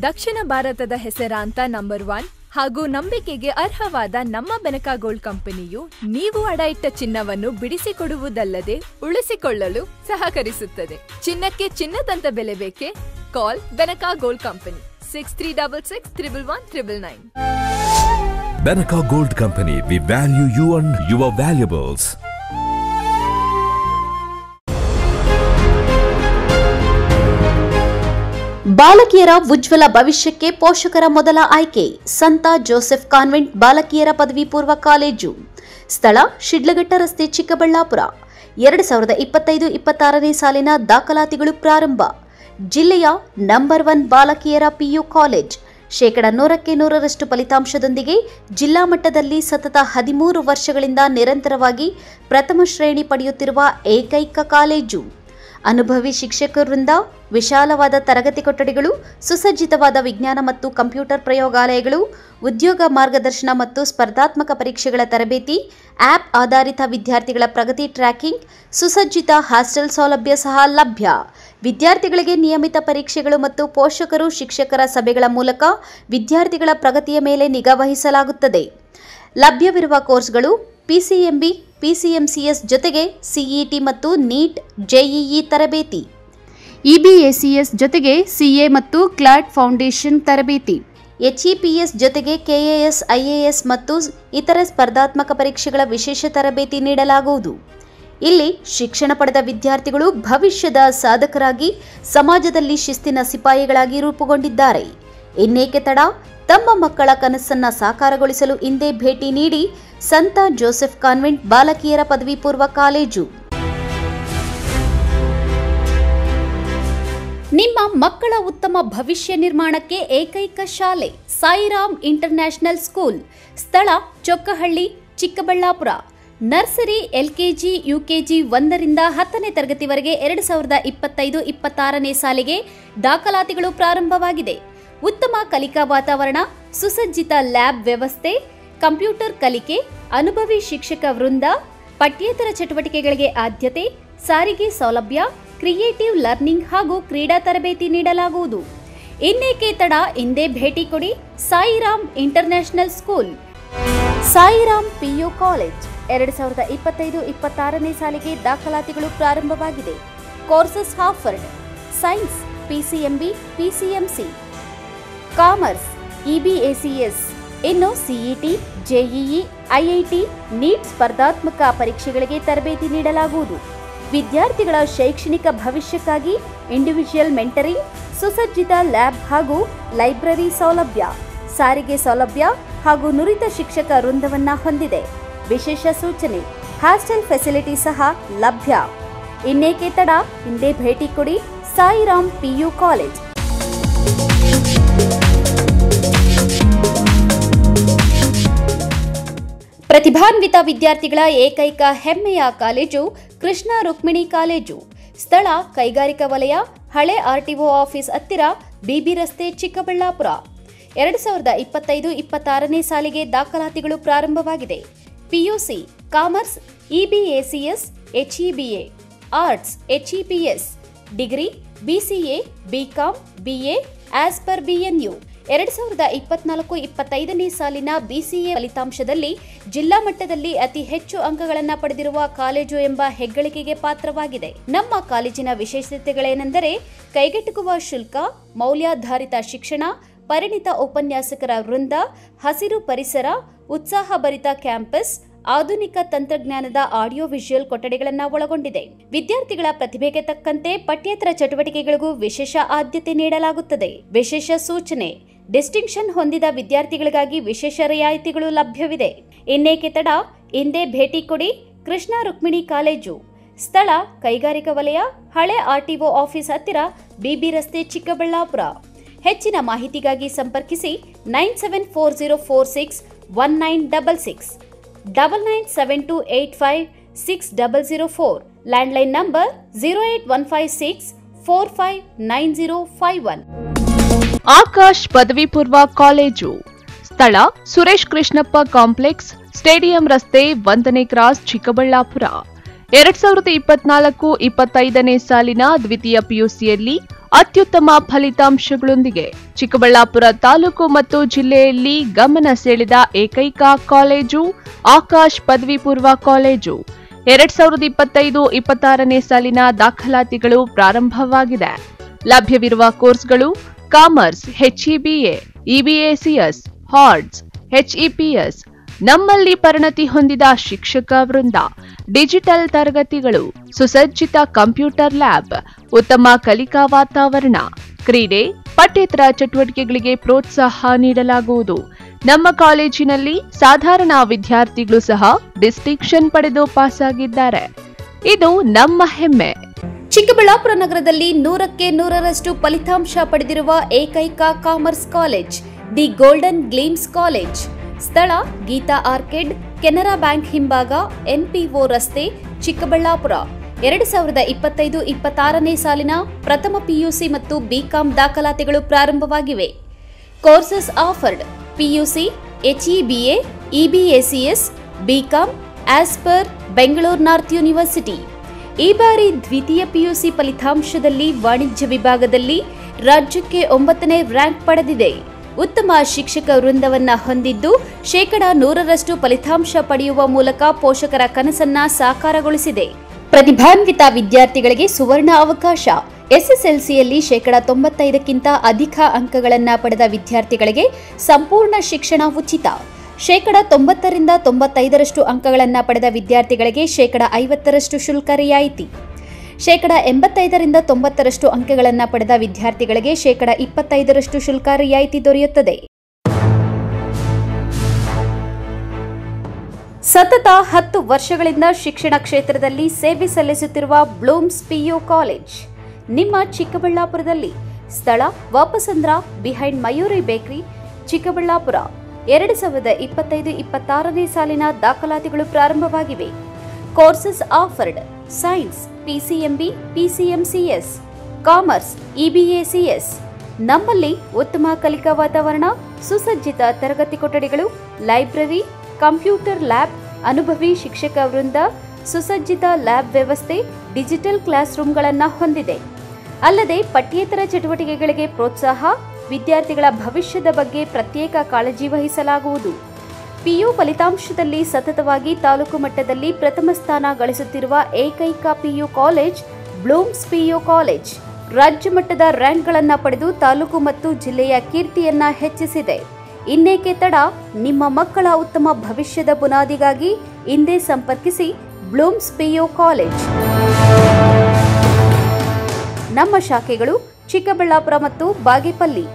ದಕ್ಷಿಣ ಭಾರತದ ಹೆಸರಾಂತ ನಂಬರ್ 1 ಹಾಗೂ ನಂಬಿಕೆಗೆ ಅರ್ಹವಾದ ನಮ್ಮ ಬೆನಕ ಗೋಲ್ಡ್ ಕಂಪನಿಯು ನೀವು ಅಡ ಇಟ್ಟ ಚಿನ್ನವನ್ನು ಬಿಡಿಸಿಕೊಡುವುದಲ್ಲದೆ ಉಳಿಸಿಕೊಳ್ಳಲು ಸಹಕರಿಸುತ್ತದೆ. ಚಿನ್ನಕ್ಕೆ ಚಿನ್ನದಂತ ಬೆಲೆ ಬೇಕೆ? ಕಾಲ್ Benaka gold company 6366 111 999. Benaka Gold Company, we value you and your valuables. ಬಾಲಕಿಯರ ಉಜ್ವಲ ಭವಿಷ್ಯಕ್ಕೆ ಪೋಷಕರ ಮೊದಲ ಆಯ್ಕೆ ಸಂತ ಜೋಸೆಫ್ ಕಾನ್ವೆಂಟ್ ಬಾಲಕಿಯರ ಪದವಿ ಪೂರ್ವ ಕಾಲೇಜು. ಸ್ಥಳ ಶಿಡ್ಲಘಟ್ಟ ರಸ್ತೆ, ಚಿಕ್ಕಬಳ್ಳಾಪುರ. 2025-26ನೇ ಸಾಲಿನ ದಾಖಲಾತಿಗಳು ಪ್ರಾರಂಭ. ಜಿಲ್ಲೆಯ ನಂಬರ್ 1 ಬಾಲಕಿಯರ ಪಿಯು ಕಾಲೇಜ್. 100% ಫಲಿತಾಂಶದೊಂದಿಗೆ ಜಿಲ್ಲಾ ಮಟ್ಟದಲ್ಲಿ ಸತತ 13 ವರ್ಷಗಳಿಂದ ನಿರಂತರವಾಗಿ ಪ್ರಥಮ ಶ್ರೇಣಿ ಪಡೆಯುತ್ತಿರುವ ಏಕೈಕ ಕಾಲೇಜು. ಅನುಭವಿ ಶಿಕ್ಷಕರಿಂದ ವಿಶಾಲವಾದ ತರಗತಿ ಕೊಠಡಿಗಳು, ಸುಸಜ್ಜಿತವಾದ ವಿಜ್ಞಾನ ಮತ್ತು ಕಂಪ್ಯೂಟರ್ ಪ್ರಯೋಗಾಲಯಗಳು, ಉದ್ಯೋಗ ಮಾರ್ಗದರ್ಶನ ಮತ್ತು ಸ್ಪರ್ಧಾತ್ಮಕ ಪರೀಕ್ಷೆಗಳ ತರಬೇತಿ, ಆಪ್ ಆಧಾರಿತ ವಿದ್ಯಾರ್ಥಿಗಳ ಪ್ರಗತಿ ಟ್ರ್ಯಾಕಿಂಗ್, ಸುಸಜ್ಜಿತ ಹಾಸ್ಟೆಲ್ ಸೌಲಭ್ಯ ಸಹ ಲಭ್ಯ. ವಿದ್ಯಾರ್ಥಿಗಳಿಗೆ ನಿಯಮಿತ ಪರೀಕ್ಷೆಗಳು ಮತ್ತು ಪೋಷಕರು ಶಿಕ್ಷಕರ ಸಭೆಗಳ ಮೂಲಕ ವಿದ್ಯಾರ್ಥಿಗಳ ಪ್ರಗತಿಯ ಮೇಲೆ ನಿಗಾ ವಹಿಸಲಾಗುತ್ತದೆ. ಲಭ್ಯವಿರುವ ಕೋರ್ಸ್ಗಳು ಪಿಸಿಎಂಬಿ, ಪಿಸಿಎಂಸಿಎಸ್ ಜೊತೆಗೆ ಸಿಇಟಿ ಮತ್ತು ನೀಟ್, ಜೆಇಇ ತರಬೇತಿ, ಇಬಿಎಸಿಎಸ್ ಜೊತೆಗೆ ಸಿಎ ಮತ್ತು ಕ್ಲಾಟ್ ಫೌಂಡೇಶನ್ ತರಬೇತಿ, ಎಚ್ಇಪಿಎಸ್ ಜೊತೆಗೆ ಕೆಎಎಸ್, ಐಎಎಸ್ ಮತ್ತು ಇತರ ಸ್ಪರ್ಧಾತ್ಮಕ ಪರೀಕ್ಷೆಗಳ ವಿಶೇಷ ತರಬೇತಿ ನೀಡಲಾಗುವುದು. ಇಲ್ಲಿ ಶಿಕ್ಷಣ ಪಡೆದ ವಿದ್ಯಾರ್ಥಿಗಳು ಭವಿಷ್ಯದ ಸಾಧಕರಾಗಿ ಸಮಾಜದಲ್ಲಿ ಶಿಸ್ತಿನ ಸಿಪಾಯಿಗಳಾಗಿ ರೂಪುಗೊಂಡಿದ್ದಾರೆ. ಇನ್ನೇಕೆ ತಡ? ತಮ್ಮ ಮಕ್ಕಳ ಕನಸನ್ನ ಸಾಕಾರಗೊಳಿಸಲು ಇಂದೇ ಭೇಟಿ ನೀಡಿ ಸಂತ ಜೋಸೆಫ್ ಕಾನ್ವೆಂಟ್ ಬಾಲಕಿಯರ ಪದವಿ ಪೂರ್ವ ಕಾಲೇಜು. ನಿಮ್ಮ ಮಕ್ಕಳ ಉತ್ತಮ ಭವಿಷ್ಯ ನಿರ್ಮಾಣಕ್ಕೆ ಏಕೈಕ ಶಾಲೆ ಸಾಯಿರಾಮ್ ಇಂಟರ್ನ್ಯಾಷನಲ್ ಸ್ಕೂಲ್. ಸ್ಥಳ Chokkahalli, Chikkaballapur. Nursery, LKG, UKG 1ರಿಂದ 10ನೇ ತರಗತಿವರೆಗೆ 2025-26ನೇ ಸಾಲಿಗೆ ದಾಖಲಾತಿಗಳು ಪ್ರಾರಂಭವಾಗಿದೆ. ಉತ್ತಮ ಕಲಿಕಾ ವಾತಾವರಣ, ಸುಸಜ್ಜಿತ ಲ್ಯಾಬ್ ವ್ಯವಸ್ಥೆ, ಕಂಪ್ಯೂಟರ್ ಕಲಿಕೆ, ಅನುಭವಿ ಶಿಕ್ಷಕ ವೃಂದ, ಪಠ್ಯೇತರ ಚಟುವಟಿಕೆಗಳಿಗೆ ಆದ್ಯತೆ, ಸಾರಿಗೆ ಸೌಲಭ್ಯ, ಕ್ರಿಯೇಟಿವ್ ಲರ್ನಿಂಗ್ ಹಾಗೂ ಕ್ರೀಡಾ ತರಬೇತಿ ನೀಡಲಾಗುವುದು. ಇನ್ನೇಕೆ ತಡ? ಇಂದೇ ಭೇಟಿ ಕೊಡಿ Sairam international school. Sairam PU college. 2025-26ನೇ ಸಾಲಿಗೆ ದಾಖಲಾತಿಗಳು ಪ್ರಾರಂಭವಾಗಿದೆ. Courses offered: science, PCMB, PCMC, commerce, EBACS. ಇನ್ನು ಸಿಇಟಿ, ಜೆಇಇ, ಐಐಟಿ, ನೀಟ್ ಸ್ಪರ್ಧಾತ್ಮಕ ಪರೀಕ್ಷೆಗಳಿಗೆ ತರಬೇತಿ ನೀಡಲಾಗುವುದು. ವಿದ್ಯಾರ್ಥಿಗಳ ಶೈಕ್ಷಣಿಕ ಭವಿಷ್ಯಕ್ಕಾಗಿ ಇಂಡಿವಿಜುವಲ್ ಮೆಂಟರಿಂಗ್, ಸುಸಜ್ಜಿತ ಲ್ಯಾಬ್ ಹಾಗೂ ಲೈಬ್ರರಿ ಸೌಲಭ್ಯ, ಸಾರಿಗೆ ಸೌಲಭ್ಯ ಹಾಗೂ ನುರಿತ ಶಿಕ್ಷಕ ವೃಂದವನ್ನ ಹೊಂದಿದೆ. ವಿಶೇಷ ಸೂಚನೆ: ಹಾಸ್ಟೆಲ್ ಫೆಸಿಲಿಟಿ ಸಹ ಲಭ್ಯ. ಇನ್ನೇಕೆ ತಡ? ಇಂದೇ ಭೇಟಿ ಕೊಡಿ ಸಾಯಿರಾಮ್ ಪಿಯು ಕಾಲೇಜ್. ಪ್ರತಿಭಾನ್ವಿತ ವಿದ್ಯಾರ್ಥಿಗಳ ಏಕೈಕ ಹೆಮ್ಮೆಯ ಕಾಲೇಜು ಕೃಷ್ಣ ರುಕ್ಮಿಣಿ ಕಾಲೇಜು. ಸ್ಥಳ ಕೈಗಾರಿಕಾ ವಲಯ, ಹಳೆ ಆರ್ಟಿಒ ಆಫೀಸ್ ಹತ್ತಿರ, ಬಿಬಿ ರಸ್ತೆ, ಚಿಕ್ಕಬಳ್ಳಾಪುರ. 2025-26ನೇ ಸಾಲಿಗೆ ದಾಖಲಾತಿಗಳು ಪ್ರಾರಂಭವಾಗಿದೆ. PUC, commerce, EBACS, HEBA, arts, HEPS, degree, BCA, BCom, BA as per BNU. 2024-25ನೇ ಸಾಲಿನ ಬಿಸಿಎ ಫಲಿತಾಂಶದಲ್ಲಿ ಜಿಲ್ಲಾ ಮಟ್ಟದಲ್ಲಿ ಅತಿ ಹೆಚ್ಚು ಅಂಕಗಳನ್ನು ಪಡೆದಿರುವ ಕಾಲೇಜು ಎಂಬ ಹೆಗ್ಗಳಿಕೆಗೆ ಪಾತ್ರವಾಗಿದೆ. ನಮ್ಮ ಕಾಲೇಜಿನ ವಿಶೇಷತೆಗಳೇನೆಂದರೆ ಕೈಗೆಟುಕುವ ಶುಲ್ಕ, ಮೌಲ್ಯಾಧಾರಿತ ಶಿಕ್ಷಣ, ಪರಿಣಿತ ಉಪನ್ಯಾಸಕರ ವೃಂದ, ಹಸಿರು ಪರಿಸರ, ಉತ್ಸಾಹಭರಿತ ಕ್ಯಾಂಪಸ್, ಆಧುನಿಕ ತಂತ್ರಜ್ಞಾನದ ಆಡಿಯೋ ವಿಜುವಲ್ ಕೊಠಡಿಗಳನ್ನು ಒಳಗೊಂಡಿದೆ. ವಿದ್ಯಾರ್ಥಿಗಳ ಪ್ರತಿಭೆಗೆ ತಕ್ಕಂತೆ ಪಠ್ಯೇತರ ಚಟುವಟಿಕೆಗಳಿಗೂ ವಿಶೇಷ ಆದ್ಯತೆ ನೀಡಲಾಗುತ್ತದೆ. ವಿಶೇಷ ಸೂಚನೆ: ಡಿಸ್ಟಿಂಕ್ಷನ್ ಹೊಂದಿದ ವಿದ್ಯಾರ್ಥಿಗಳಿಗಾಗಿ ವಿಶೇಷ ರಿಯಾಯಿತಿಗಳು ಲಭ್ಯವಿದೆ. ಇನ್ನೇಕೆ ತಡ? ಇಂದೇ ಭೇಟಿ ಕೊಡಿ ಕೃಷ್ಣ ರುಕ್ಮಿಣಿ ಕಾಲೇಜು. ಸ್ಥಳ ಕೈಗಾರಿಕಾ ವಲಯ, ಹಳೆ ಆರ್ಟಿಒ ಆಫೀಸ್ ಹತ್ತಿರ, ಬಿಬಿ ರಸ್ತೆ, ಚಿಕ್ಕಬಳ್ಳಾಪುರ. ಹೆಚ್ಚಿನ ಮಾಹಿತಿಗಾಗಿ ಸಂಪರ್ಕಿಸಿ 9740461966, 9972856004, ಲ್ಯಾಂಡ್ಲೈನ್ ನಂಬರ್ 08156459051. ಆಕಾಶ್ ಪದವಿ ಪೂರ್ವ ಕಾಲೇಜು. ಸ್ಥಳ ಸುರೇಶ್ ಕೃಷ್ಣಪ್ಪ ಕಾಂಪ್ಲೆಕ್ಸ್, ಸ್ಟೇಡಿಯಂ ರಸ್ತೆ, 1ನೇ ಕ್ರಾಸ್, ಚಿಕ್ಕಬಳ್ಳಾಪುರ. 2024-25ನೇ ಸಾಲಿನ ದ್ವಿತೀಯ ಪಿಯುಸಿಯಲ್ಲಿ ಅತ್ಯುತ್ತಮ ಫಲಿತಾಂಶಗಳೊಂದಿಗೆ ಚಿಕ್ಕಬಳ್ಳಾಪುರ ತಾಲೂಕು ಮತ್ತು ಜಿಲ್ಲೆಯಲ್ಲಿ ಗಮನ ಸೆಳೆದ ಏಕೈಕ ಕಾಲೇಜು ಆಕಾಶ್ ಪದವಿ ಪೂರ್ವ ಕಾಲೇಜು. 2025-26ನೇ ಸಾಲಿನ ದಾಖಲಾತಿಗಳು ಪ್ರಾರಂಭವಾಗಿದೆ. ಲಭ್ಯವಿರುವ ಕೋರ್ಸ್ಗಳು commerce, HEBA, EBACS, arts, HEPS. ನಮ್ಮಲ್ಲಿ ಪರಿಣತಿ ಹೊಂದಿದ ಶಿಕ್ಷಕ ವೃಂದ, ಡಿಜಿಟಲ್ ತರಗತಿಗಳು, ಸುಸಜ್ಜಿತ ಕಂಪ್ಯೂಟರ್ ಲ್ಯಾಬ್, ಉತ್ತಮ ಕಲಿಕಾ ವಾತಾವರಣ, ಕ್ರೀಡೆ, ಪಠ್ಯೇತರ ಚಟುವಟಿಕೆಗಳಿಗೆ ಪ್ರೋತ್ಸಾಹ ನೀಡಲಾಗುವುದು. ನಮ್ಮ ಕಾಲೇಜಿನಲ್ಲಿ ಸಾಧಾರಣ ವಿದ್ಯಾರ್ಥಿಗಳು ಸಹ ಡಿಸ್ಟಿಂಕ್ಷನ್ ಪಡೆದು ಪಾಸಾಗಿದ್ದಾರೆ. ಇದು ನಮ್ಮ ಹೆಮ್ಮೆ. ಚಿಕ್ಕಬಳ್ಳಾಪುರ ನಗರದಲ್ಲಿ 100ಕ್ಕೆ 100ರಷ್ಟು ಫಲಿತಾಂಶ ಪಡೆದಿರುವ ಏಕೈಕ commerce college the golden gleams college. ಸ್ಥಳ ಗೀತಾ ಆರ್ಕಿಡ್, ಕೆನರಾ ಬ್ಯಾಂಕ್ ಹಿಂಭಾಗ, NPO ರಸ್ತೆ, ಚಿಕ್ಕಬಳ್ಳಾಪುರ. 2025-26ನೇ ಸಾಲಿನ ಪ್ರಥಮ PUC ಮತ್ತು BCom ದಾಖಲಾತಿಗಳು ಪ್ರಾರಂಭವಾಗಿವೆ. Courses offered: PUC, HEBA, EBACS, BCom as per Bengaluru north university. ಈ ಬಾರಿ ದ್ವಿತೀಯ PUC ಫಲಿತಾಂಶದಲ್ಲಿ ವಾಣಿಜ್ಯ ವಿಭಾಗದಲ್ಲಿ ರಾಜ್ಯಕ್ಕೆ 9ನೇ ರ್ಯಾಂಕ್ ಪಡೆದಿದೆ. ಉತ್ತಮ ಶಿಕ್ಷಕ ವೃಂದವನ್ನ ಹೊಂದಿದ್ದು 100% ಫಲಿತಾಂಶ ಪಡೆಯುವ ಮೂಲಕ ಪೋಷಕರ ಕನಸನ್ನ ಸಾಕಾರಗೊಳಿಸಿದೆ. ಪ್ರತಿಭಾನ್ವಿತ ವಿದ್ಯಾರ್ಥಿಗಳಿಗೆ ಸುವರ್ಣ ಅವಕಾಶ. SSLCಯಲ್ಲಿ 95ಕ್ಕಿಂತ ಅಧಿಕ ಅಂಕಗಳನ್ನು ಪಡೆದ ವಿದ್ಯಾರ್ಥಿಗಳಿಗೆ ಸಂಪೂರ್ಣ ಶಿಕ್ಷಣ ಉಚಿತ. 90ರಿಂದ 95ರಷ್ಟು ಅಂಕಗಳನ್ನು ಪಡೆದ ವಿದ್ಯಾರ್ಥಿಗಳಿಗೆ 50% ಶುಲ್ಕ ರಿಯಾಯಿತಿ. 85ರಿಂದ 90ರಷ್ಟು ಅಂಕಗಳನ್ನು ಪಡೆದ ವಿದ್ಯಾರ್ಥಿಗಳಿಗೆ 25ರಷ್ಟು ಶುಲ್ಕ ರಿಯಾಯಿತಿ ದೊರೆಯುತ್ತದೆ. ಸತತ 10 ವರ್ಷಗಳಿಂದ ಶಿಕ್ಷಣ ಕ್ಷೇತ್ರದಲ್ಲಿ ಸೇವೆ ಸಲ್ಲಿಸುತ್ತಿರುವ ಬ್ಲೂಮ್ಸ್ PU ಕಾಲೇಜ್ ನಿಮ್ಮ ಚಿಕ್ಕಬಳ್ಳಾಪುರದಲ್ಲಿ. ಸ್ಥಳ ವಾಪಸಂದ್ರ ಬಿಹೈಂಡ್ ಮಯೂರಿ ಬೇಕರಿ, ಚಿಕ್ಕಬಳ್ಳಾಪುರ. 2025-26ನೇ ಸಾಲಿನ ದಾಖಲಾತಿಗಳು ಪ್ರಾರಂಭವಾಗಿವೆ. Courses offered: science, PCMB, PCMCS, commerce, EBACS. ನಮ್ಮಲ್ಲಿ ಉತ್ತಮ ಕಲಿಕಾ ವಾತಾವರಣ, ಸುಸಜ್ಜಿತ ತರಗತಿ ಕೊಠಡಿಗಳು, ಲೈಬ್ರರಿ, ಕಂಪ್ಯೂಟರ್ ಲ್ಯಾಬ್, ಅನುಭವಿ ಶಿಕ್ಷಕ ವೃಂದ, ಸುಸಜ್ಜಿತ ಲ್ಯಾಬ್ ವ್ಯವಸ್ಥೆ, ಡಿಜಿಟಲ್ ಕ್ಲಾಸ್ ರೂಮ್ಗಳನ್ನು ಹೊಂದಿದೆ. ಅಲ್ಲದೆ ಪಠ್ಯೇತರ ಚಟುವಟಿಕೆಗಳಿಗೆ ಪ್ರೋತ್ಸಾಹ, ವಿದ್ಯಾರ್ಥಿಗಳ ಭವಿಷ್ಯದ ಬಗ್ಗೆ ಪ್ರತ್ಯೇಕ ಕಾಳಜಿ ವಹಿಸಲಾಗುವುದು. PU ಫಲಿತಾಂಶದಲ್ಲಿ ಸತತವಾಗಿ ತಾಲೂಕು ಮಟ್ಟದಲ್ಲಿ ಪ್ರಥಮ ಸ್ಥಾನ ಗಳಿಸುತ್ತಿರುವ ಏಕೈಕ PU college Bloom's PU college. ರಾಜ್ಯ ಮಟ್ಟದ ರ್ಯಾಂಕ್ಗಳನ್ನು ಪಡೆದು ತಾಲೂಕು ಮತ್ತು ಜಿಲ್ಲೆಯ ಕೀರ್ತಿಯನ್ನ ಹೆಚ್ಚಿಸಿದೆ. ಇನ್ನೇಕೆ ತಡ? ನಿಮ್ಮ ಮಕ್ಕಳ ಉತ್ತಮ ಭವಿಷ್ಯದ ಬುನಾದಿಗಾಗಿ ಇಂದೇ ಸಂಪರ್ಕಿಸಿ ಬ್ಲೂಮ್ಸ್ PU ಕಾಲೇಜ್. ನಮ್ಮ ಶಾಖೆಗಳು ಚಿಕ್ಕಬಳ್ಳಾಪುರ ಮತ್ತು ಬಾಗೇಪಲ್ಲಿ.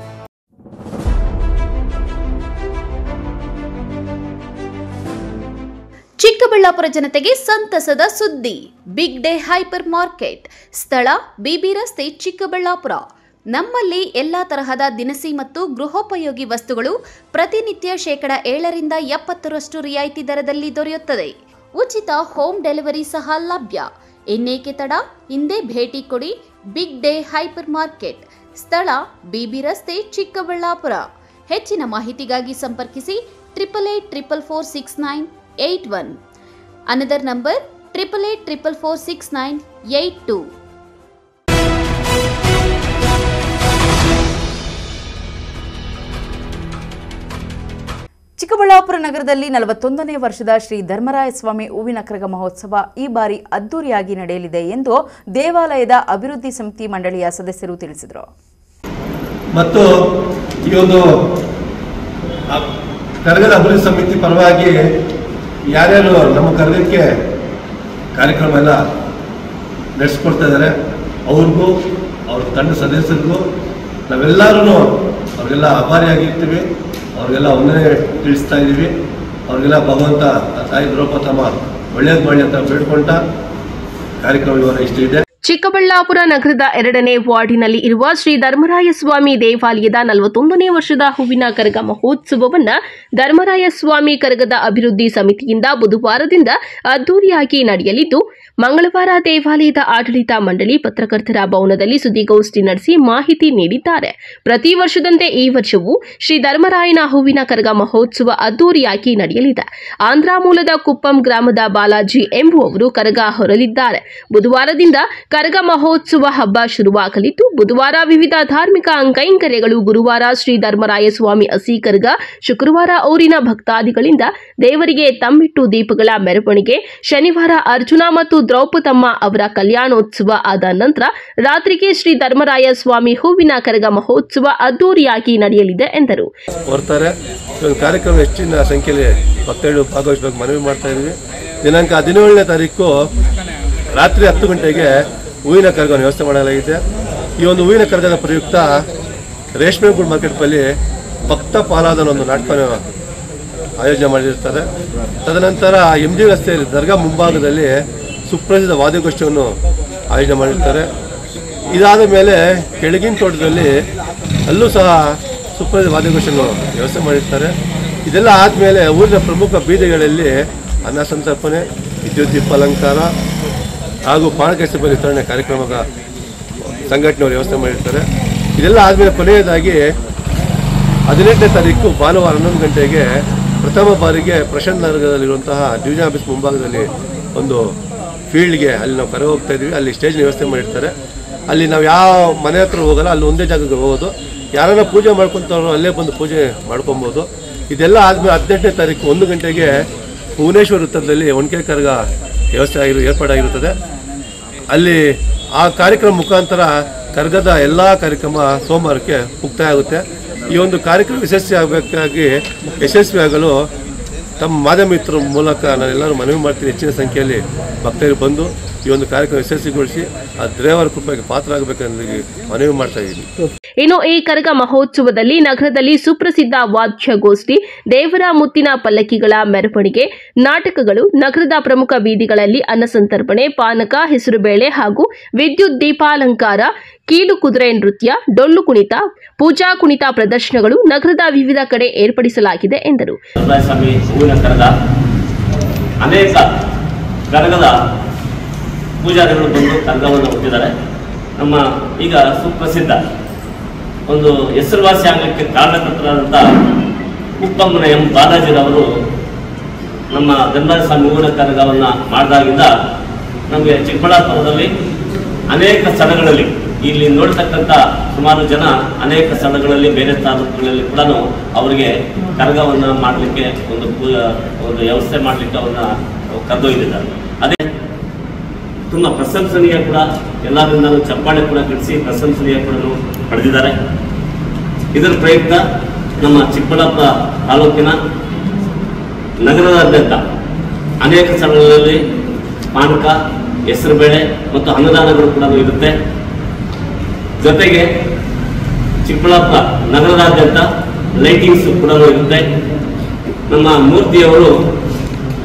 ಚಿಕ್ಕಬಳ್ಳಾಪುರ ಜನತೆಗೆ ಸಂತಸದ ಸುದ್ದಿ. Big day hyper market. ಸ್ಥಳ BB ರಸ್ತೆ, ಚಿಕ್ಕಬಳ್ಳಾಪುರ. ನಮ್ಮಲ್ಲಿ ಎಲ್ಲ ತರಹದ ದಿನಸಿ ಮತ್ತು ಗೃಹೋಪಯೋಗಿ ವಸ್ತುಗಳು ಪ್ರತಿನಿತ್ಯ 7ರಿಂದ 70ರಷ್ಟು ರಿಯಾಯಿತಿ ದರದಲ್ಲಿ ದೊರೆಯುತ್ತದೆ. ಉಚಿತ ಹೋಮ್ ಡೆಲಿವರಿ ಸಹ ಲಭ್ಯ. ಇನ್ನೇಕೆ ತಡ? ಹಿಂದೆ ಭೇಟಿ ಕೊಡಿ ಬಿಗ್ ಡೇ ಹೈಪರ್ ಮಾರ್ಕೆಟ್. ಸ್ಥಳ BB ರಸ್ತೆ, ಚಿಕ್ಕಬಳ್ಳಾಪುರ. ಹೆಚ್ಚಿನ ಮಾಹಿತಿಗಾಗಿ ಸಂಪರ್ಕಿಸಿ 8884469881. Another number 8884469882. ಚಿಕ್ಕಬಳ್ಳಾಪುರ ನಗರದಲ್ಲಿ 41ನೇ ವರ್ಷದ ಶ್ರೀ ಧರ್ಮರಾಯಸ್ವಾಮಿ ಹೂವಿನ ಕರಗ ಮಹೋತ್ಸವ ಈ ಬಾರಿ ಅದ್ದೂರಿಯಾಗಿ ನಡೆಯಲಿದೆ ಎಂದು ದೇವಾಲಯದ ಅಭಿವೃದ್ಧಿ ಸಮಿತಿ ಮಂಡಳಿಯ ಸದಸ್ಯರು ತಿಳಿಸಿದರು. ಮತ್ತು ಈ ಒಂದು ಕರಗದ ಅಭಿವೃದ್ಧಿ ಸಮಿತಿ ಪರವಾಗಿ ಯಾರ್ಯಾರು ನಮ್ಮ ಕರಗಕ್ಕೆ ಕಾರ್ಯಕ್ರಮ ಎಲ್ಲ ನಡೆಸ್ಕೊಡ್ತಾ ಇದ್ದಾರೆ ಅವ್ರಿಗೂ ಅವ್ರ ತಂಡ ಸದಸ್ಯರಿಗೂ ನಾವೆಲ್ಲರೂ ಅವ್ರಿಗೆಲ್ಲ ಆಭಾರಿಯಾಗಿರ್ತೀವಿ. ಅವ್ರಿಗೆಲ್ಲ ಒಂದನೇ ತಿಳಿಸ್ತಾ ಇದ್ದೀವಿ. ಅವ್ರಿಗೆಲ್ಲ ಭಗವಂತ ತಾಯಿ ದ್ರೌಪದಮ್ಮ ಒಳ್ಳೇದು ಮಾಡಿ ಅಂತ ಬೇಡ್ಕೊಂಡ ಕಾರ್ಯಕ್ರಮ ಇವರ ಇಷ್ಟ ಇದೆ. ಚಿಕ್ಕಬಳ್ಳಾಪುರ ನಗರದ 2ನೇ ವಾರ್ಡಿನಲ್ಲಿ ಇರುವ ಶ್ರೀ ಧರ್ಮರಾಯಸ್ವಾಮಿ ದೇವಾಲಯದ 41ನೇ ವರ್ಷದ ಹೂವಿನ ಕರಗ ಮಹೋತ್ಸವವನ್ನು ಧರ್ಮರಾಯಸ್ವಾಮಿ ಕರಗದ ಅಭಿವೃದ್ಧಿ ಸಮಿತಿಯಿಂದ ಬುಧವಾರದಿಂದ ಅದ್ದೂರಿಯಾಗಿ ನಡೆಯಲಿದ್ದು, ಮಂಗಳವಾರ ದೇವಾಲಯದ ಆಡಳಿತ ಮಂಡಳಿ ಪತ್ರಕರ್ತರ ಭವನದಲ್ಲಿ ಸುದ್ದಿಗೋಷ್ಠಿ ನಡೆಸಿ ಮಾಹಿತಿ ನೀಡಿದ್ದಾರೆ. ಪ್ರತಿ ವರ್ಷದಂತೆ ಈ ವರ್ಷವೂ ಶ್ರೀ ಧರ್ಮರಾಯನ ಹೂವಿನ ಕರಗ ಮಹೋತ್ಸವ ಅದ್ದೂರಿಯಾಗಿ ನಡೆಯಲಿದೆ. ಆಂಧ್ರ ಮೂಲದ ಕುಪ್ಪಂ ಗ್ರಾಮದ ಬಾಲಾಜಿ ಎಂಬುವವರು ಕರಗ ಹೊರಲಿದ್ದಾರೆ. ಬುಧವಾರದಿಂದ ಕರಗ ಮಹೋತ್ಸವ ಹಬ್ಬ ಶುರುವಾಗಲಿದ್ದು, ಬುಧವಾರ ವಿವಿಧ ಧಾರ್ಮಿಕ ಕೈಂಕರ್ಯಗಳು, ಗುರುವಾರ ಶ್ರೀ ಧರ್ಮರಾಯಸ್ವಾಮಿ ಹಸಿ ಕರಗ, ಶುಕ್ರವಾರ ಊರಿನ ಭಕ್ತಾದಿಗಳಿಂದ ದೇವರಿಗೆ ತಮ್ಮಿಟ್ಟು ದೀಪಗಳ ಮೆರವಣಿಗೆ, ಶನಿವಾರ ಅರ್ಜುನ ಮತ್ತು ದ್ರೌಪದಮ್ಮ ಅವರ ಕಲ್ಯಾಣೋತ್ಸವ ಆದ ನಂತರ ರಾತ್ರಿಗೆ ಶ್ರೀ ಧರ್ಮರಾಯಸ್ವಾಮಿ ಹೂವಿನ ಕರಗ ಮಹೋತ್ಸವ ಅದ್ದೂರಿಯಾಗಿ ನಡೆಯಲಿದೆ ಎಂದರು. ಕಾರ್ಯಕ್ರಮ ಹೆಚ್ಚಿನ ಸಂಖ್ಯೆಯಲ್ಲಿ ಭಕ್ತಾದಿಗಳು ಭಾಗವಹಿಸಬೇಕು ಮನವಿ ಮಾಡ್ತಾ ಇದ್ದೀವಿ. ದಿನಾಂಕ 17ನೇ ತಾರೀಕು ರಾತ್ರಿ 10 ಗಂಟೆಗೆ ಹೂವಿನ ಕರಗವನ್ನು ವ್ಯವಸ್ಥೆ ಮಾಡಲಾಗಿದೆ. ಈ ಒಂದು ಹೂವಿನ ಕರಗದ ಪ್ರಯುಕ್ತ ರೇಷ್ಮೆಗೂಡು ಮಾರ್ಕೆಟ್ ಬಳಿ ಭಕ್ತ ಪಾಲಾದನ ಒಂದು ನಾಟಕನ ಆಯೋಜನೆ ಮಾಡಿರ್ತಾರೆ. ತದನಂತರ MG ರಸ್ತೆಯಲ್ಲಿ ದರ್ಗಾ ಮುಂಭಾಗದಲ್ಲಿ ಸುಪ್ರಸಿದ್ಧ ವಾದ್ಯಗೋಷ್ಠಿಯನ್ನು ಆಯೋಜನೆ ಮಾಡಿರ್ತಾರೆ. ಇದಾದ ಮೇಲೆ ಕೆಳಗಿನ ತೋಟದಲ್ಲಿ ಅಲ್ಲೂ ಸಹ ಸುಪ್ರಸಿದ್ಧ ವಾದ್ಯಗೋಷ್ಠಿಯನ್ನು ವ್ಯವಸ್ಥೆ ಮಾಡಿರ್ತಾರೆ. ಇದೆಲ್ಲ ಆದಮೇಲೆ ಊರಿನ ಪ್ರಮುಖ ಬೀದಿಗಳಲ್ಲಿ ಅನ್ನ ಸಂತರ್ಪಣೆ, ವಿದ್ಯುತ್ ದೀಪ ಅಲಂಕಾರ ಹಾಗೂ ಪಾನಕೇಸರಿ ವಿತರಣೆ ಕಾರ್ಯಕ್ರಮದ ಸಂಘಟನೆಯವರು ವ್ಯವಸ್ಥೆ ಮಾಡಿರ್ತಾರೆ. ಇದೆಲ್ಲ ಆದಮೇಲೆ ಕೊನೆಯದಾಗಿ 18ನೇ ತಾರೀಕು ಭಾನುವಾರ 11 ಗಂಟೆಗೆ ಪ್ರಥಮ ಬಾರಿಗೆ ಪ್ರಶಾಂತ್ ನಗರದಲ್ಲಿರುವಂತಹ ಡಿವಿಷನ್ ಆಫೀಸ್ ಮುಂಭಾಗದಲ್ಲಿ ಒಂದು ಫೀಲ್ಡ್ಗೆ ಅಲ್ಲಿ ನಾವು ಕರೆ ಹೋಗ್ತಾ ಇದ್ದೀವಿ. ಅಲ್ಲಿ ಸ್ಟೇಜ್ನ ವ್ಯವಸ್ಥೆ ಮಾಡಿರ್ತಾರೆ. ಅಲ್ಲಿ ನಾವು ಯಾವ ಮನೆ ಹತ್ರ ಹೋಗಲ್ಲ, ಅಲ್ಲಿ ಒಂದೇ ಜಾಗಕ್ಕೆ ಹೋಗೋದು. ಯಾರನ್ನ ಪೂಜೆ ಮಾಡ್ಕೊತಾರೋ ಅಲ್ಲೇ ಬಂದು ಪೂಜೆ ಮಾಡ್ಕೊಬೋದು. ಇದೆಲ್ಲ ಆದಮೇಲೆ 18ನೇ ತಾರೀಕು 1 ಗಂಟೆಗೆ ಭುವನೇಶ್ವರ ವೃತ್ತದಲ್ಲಿ ಒಣಕೆ ಕರಗ ವ್ಯವಸ್ಥೆ ಏರ್ಪಾಡಾಗಿರುತ್ತದೆ. ಅಲ್ಲಿ ಆ ಕಾರ್ಯಕ್ರಮ ಮುಖಾಂತರ ಕರಗದ ಎಲ್ಲ ಕಾರ್ಯಕ್ರಮ ಸೋಮವಾರಕ್ಕೆ ಮುಕ್ತಾಯ ಆಗುತ್ತೆ. ಈ ಒಂದು ಕಾರ್ಯಕ್ರಮ ಯಶಸ್ವಿಯಾಗಲು ತಮ್ಮ ಮಾಧ್ಯಮ ಮಿತ್ರರ ಮೂಲಕ ನಾನೆಲ್ಲರೂ ಮನವಿ ಮಾಡ್ತೀನಿ. ಹೆಚ್ಚಿನ ಸಂಖ್ಯೆಯಲ್ಲಿ ಭಕ್ತರು ಬಂದು ಈ ಒಂದು ಕಾರ್ಯಕ್ರಮ ಯಶಸ್ವಿಗೊಳಿಸಿ ಆ ದೇವರ ಕೃಪೆಗೆ ಪಾತ್ರ ಆಗಬೇಕೆಂದು ಮನವಿ ಮಾಡ್ತಾ ಇದ್ದೀನಿ. ಇನ್ನು ಈ ಕರಗ ಮಹೋತ್ಸವದಲ್ಲಿ ನಗರದಲ್ಲಿ ಸುಪ್ರಸಿದ್ಧ ವಾದ್ಯಗೋಷ್ಠಿ, ದೇವರ ಮುತ್ತಿನ ಪಲ್ಲಕ್ಕಿಗಳ ಮೆರವಣಿಗೆ, ನಾಟಕಗಳು, ನಗರದ ಪ್ರಮುಖ ಬೀದಿಗಳಲ್ಲಿ ಅನ್ನಸಂತರ್ಪಣೆ, ಪಾನಕ, ಹೆಸರುಬೇಳೆ ಹಾಗೂ ವಿದ್ಯುತ್ ದೀಪಾಲಂಕಾರ, ಕೀಲು ಕುದುರೆ ನೃತ್ಯ, ಡೊಳ್ಳು ಕುಣಿತ, ಪೂಜಾ ಕುಣಿತ ಪ್ರದರ್ಶನಗಳು ನಗರದ ವಿವಿಧ ಕಡೆ ಏರ್ಪಡಿಸಲಾಗಿದೆ ಎಂದರು. ಅನೇಕ ಕರಗದ ಪೂಜಾರಿಗಳು ಬಂದು ಕರಗವನ್ನು ಹುಟ್ಟಿದ್ದಾರೆ. ನಮ್ಮ ಈಗ ಸುಪ್ರಸಿದ್ಧ ಒಂದು ಹೆಸರುವಾಸಿ ಆಗಲಿಕ್ಕೆ ಕಾರಣಕರ್ತರಾದಂಥ ಉಪ್ಪಮ್ಮನ ಎಂ ಬಾಲಾಜಿರವರು ನಮ್ಮ ಧನರಾಜ ಸ್ವಾಮಿ ಊರ ಕರಗವನ್ನು ಮಾಡಿದಾಗಿಂದ ನಮಗೆ ಚಿಕ್ಕಬಳ್ಳಾಪುರದಲ್ಲಿ ಅನೇಕ ಸ್ಥಳಗಳಲ್ಲಿ ಇಲ್ಲಿ ನೋಡ್ತಕ್ಕಂಥ ಸುಮಾರು ಜನ ಅನೇಕ ಸ್ಥಳಗಳಲ್ಲಿ ಬೇರೆ ತಾಲೂಕುಗಳಲ್ಲಿ ಕೂಡ ಅವರಿಗೆ ಕರಗವನ್ನು ಮಾಡಲಿಕ್ಕೆ ಒಂದು ವ್ಯವಸ್ಥೆ ಮಾಡಲಿಕ್ಕೆ ಅವನ್ನ ಕರೆದೊಯ್ದಿದ್ದಾರೆ. ಅದೇ ತುಂಬ ಪ್ರಶಂಸನೀಯ ಕೂಡ, ಎಲ್ಲರಿಂದ ಚಪ್ಪಾಳೆ ಕೂಡ ಗಿಡಿಸಿ ಪ್ರಶಂಸನೀಯ ಕೂಡ ಪಡೆದಿದ್ದಾರೆ. ಇದರ ಪ್ರಯುಕ್ತ ನಮ್ಮ ಚಿಕ್ಕಬಳ್ಳಾಪುರ ತಾಲೂಕಿನ ನಗರದಾದ್ಯಂತ ಅನೇಕ ಸ್ಥಳಗಳಲ್ಲಿ ಪಾನಕ, ಹೆಸರುಬೇಳೆ ಮತ್ತು ಅನ್ನದಾನಗಳು ಕೂಡ ಇರುತ್ತೆ. ಜೊತೆಗೆ ಚಿಕ್ಕಬಳ್ಳಾಪುರ ನಗರದಾದ್ಯಂತ ಲೈಟಿಂಗ್ಸ್ ಕೂಡ ಇರುತ್ತೆ. ನಮ್ಮ ಮೂರ್ತಿಯವರು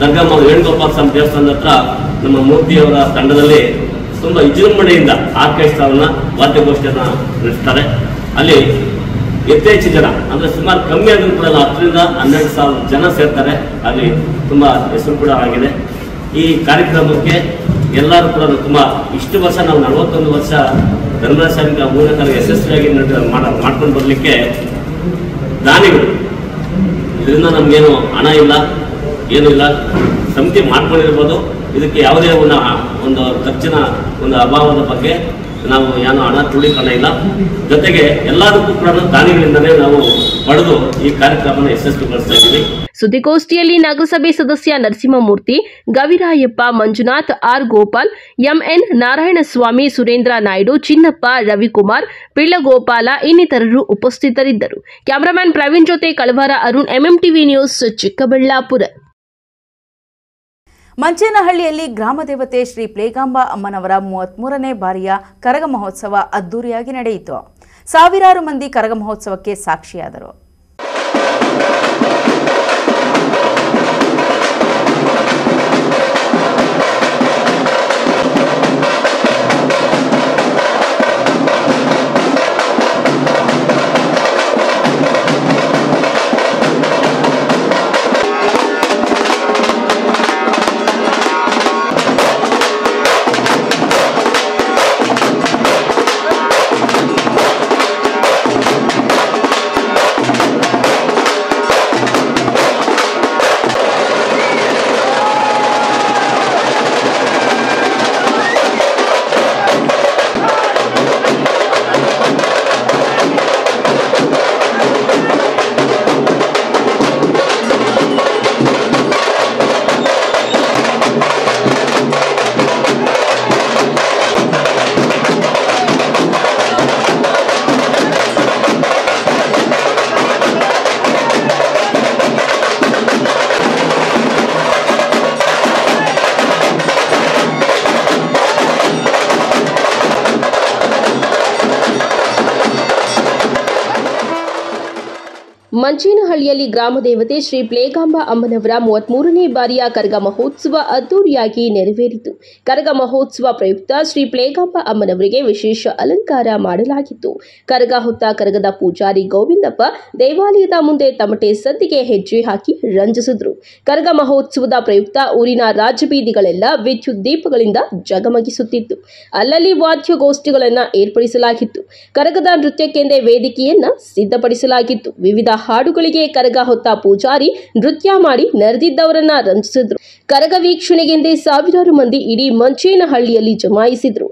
ದರ್ಗಾ ವೇಣುಗೋಪಾಲ ಸ್ವಾಮಿ ದೇವಸ್ಥಾನದ ಹತ್ರ ನಮ್ಮ ಮೂರ್ತಿಯವರ ತಂಡದಲ್ಲಿ ತುಂಬ ವಿಜೃಂಭಣೆಯಿಂದ ಆರ್ಕೆಸ್ಟ್ರಾವನ್ನ ವಾದ್ಯಗೋಷ್ಠಿಯನ್ನು ನಡೆಸ್ತಾರೆ. ಅಲ್ಲಿ ಯಥೇಚ್ಛ ಜನ ಅಂದರೆ ಸುಮಾರು ಕಮ್ಮಿ ಆದರೂ ಕೂಡ 10ರಿಂದ 12,000 ಜನ ಸೇರ್ತಾರೆ. ಅಲ್ಲಿ ತುಂಬ ಹೆಸರು ಕೂಡ ಆಗಿದೆ. ಈ ಕಾರ್ಯಕ್ರಮಕ್ಕೆ ಎಲ್ಲರೂ ಕೂಡ ತುಂಬ ಇಷ್ಟು ವರ್ಷ ನಾವು 41 ವರ್ಷ ಧನರಾಜ ಮೂಲಕ ಯಶಸ್ವಿಯಾಗಿ ಮಾಡ್ಕೊಂಡು ಬರಲಿಕ್ಕೆ ದಾನಿಗಳು, ಇದರಿಂದ ನಮಗೇನು ಹಣ ಇಲ್ಲ, ಏನೂ ಇಲ್ಲ, ಸಮಿತಿ ಮಾಡ್ಕೊಂಡಿರ್ಬೋದು. ಇದಕ್ಕೆ ಯಾವುದೇ ಒಂದು ಖರ್ಚಿನ ಒಂದು ಅಭಾವದ ಬಗ್ಗೆ ನಾವು ಏನೋ ಹಣ ತುಳಿಕಣ ಇಲ್ಲ. ಜೊತೆಗೆ ಎಲ್ಲದಕ್ಕೂ ಕೂಡ ದಾನಿಗಳಿಂದಲೇ ನಾವು ಪಡೆದು ಈ ಕಾರ್ಯಕ್ರಮವನ್ನು ಯಶಸ್ವಿಗೊಳಿಸ್ತಾ ಇದ್ದೀವಿ. ಸುದ್ದಿಗೋಷ್ಠಿಯಲ್ಲಿ ನಗರಸಭೆ ಸದಸ್ಯ ನರಸಿಂಹಮೂರ್ತಿ, ಗವಿರಾಯಪ್ಪ, ಮಂಜುನಾಥ್, ಆರ್ ಗೋಪಾಲ್, ಎಂಎನ್ ನಾರಾಯಣಸ್ವಾಮಿ, ಸುರೇಂದ್ರ ನಾಯ್ಡು, ಚಿನ್ನಪ್ಪ, ರವಿಕುಮಾರ್, ಪಿಳ್ಳಗೋಪಾಲ ಇನ್ನಿತರರು ಉಪಸ್ಥಿತರಿದ್ದರು. ಕ್ಯಾಮರಾಮನ್ ಪ್ರವೀಣ್ ಜೊತೆ ಕಳವಾರ ಅರುಣ್, ಎಂಎಂಟಿವಿ ನ್ಯೂಸ್, ಚಿಕ್ಕಬಳ್ಳಾಪುರ. ಮಂಚೇನಹಳ್ಳಿಯಲ್ಲಿ ಗ್ರಾಮ ದೇವತೆ ಶ್ರೀ ಪ್ಲೇಗಾಂಬ ಅಮ್ಮನವರ 33ನೇ ಬಾರಿಯ ಕರಗ ಮಹೋತ್ಸವ ಅದ್ದೂರಿಯಾಗಿ ನಡೆಯಿತು. ಸಾವಿರಾರು ಮಂದಿ ಕರಗ ಮಹೋತ್ಸವಕ್ಕೆ ಸಾಕ್ಷಿಯಾದರು. ಮಂಚೇನಹಳ್ಳಿಯಲ್ಲಿ ಗ್ರಾಮ ದೇವತೆ ಶ್ರೀ ಪ್ಲೇಗಾಂಬ ಅಮ್ಮನವರ 33ನೇ ಬಾರಿಯ ಕರಗ ಮಹೋತ್ಸವ ಅದ್ದೂರಿಯಾಗಿ ನೆರವೇರಿತು. ಕರಗ ಮಹೋತ್ಸವ ಪ್ರಯುಕ್ತ ಶ್ರೀ ಪ್ಲೇಗಾಂಬ ಅಮ್ಮನವರಿಗೆ ವಿಶೇಷ ಅಲಂಕಾರ ಮಾಡಲಾಗಿತ್ತು. ಕರಗ ಹೊತ್ತ ಕರಗದ ಪೂಜಾರಿ ಗೋವಿಂದಪ್ಪ ದೇವಾಲಯದ ಮುಂದೆ ತಮಟೆ ಸದ್ದಿಗೆ ಹೆಜ್ಜೆ ಹಾಕಿ ರಂಜಿಸಿದ್ರು. ಕರಗ ಮಹೋತ್ಸವದ ಪ್ರಯುಕ್ತ ಊರಿನ ರಾಜಬೀದಿಗಳೆಲ್ಲ ವಿದ್ಯುತ್ ದೀಪಗಳಿಂದ ಜಗಮಗಿಸುತ್ತಿತ್ತು. ಅಲ್ಲಲ್ಲಿ ವಾದ್ಯಗೋಷ್ಠಿಗಳನ್ನು ಏರ್ಪಡಿಸಲಾಗಿತ್ತು. ಕರಗದ ನೃತ್ಯಕ್ಕೆಂದೇ ವೇದಿಕೆಯನ್ನ ಸಿದ್ಧಪಡಿಸಲಾಗಿತ್ತು. ವಿವಿಧ ಹಾಡುಗಳಿಗೆ ಕರಗ ಹೊತ್ತ ಪೂಜಾರಿ ನೃತ್ಯ ಮಾಡಿ ನೆರೆದಿದ್ದವರನ್ನ ರಂಜಿಸಿದ್ರು. ಕರಗ ವೀಕ್ಷಣೆಗೆಂದೇ ಸಾವಿರಾರು ಮಂದಿ ಇಡೀ ಮಂಚೇನಹಳ್ಳಿಯಲ್ಲಿ ಜಮಾಯಿಸಿದ್ರು.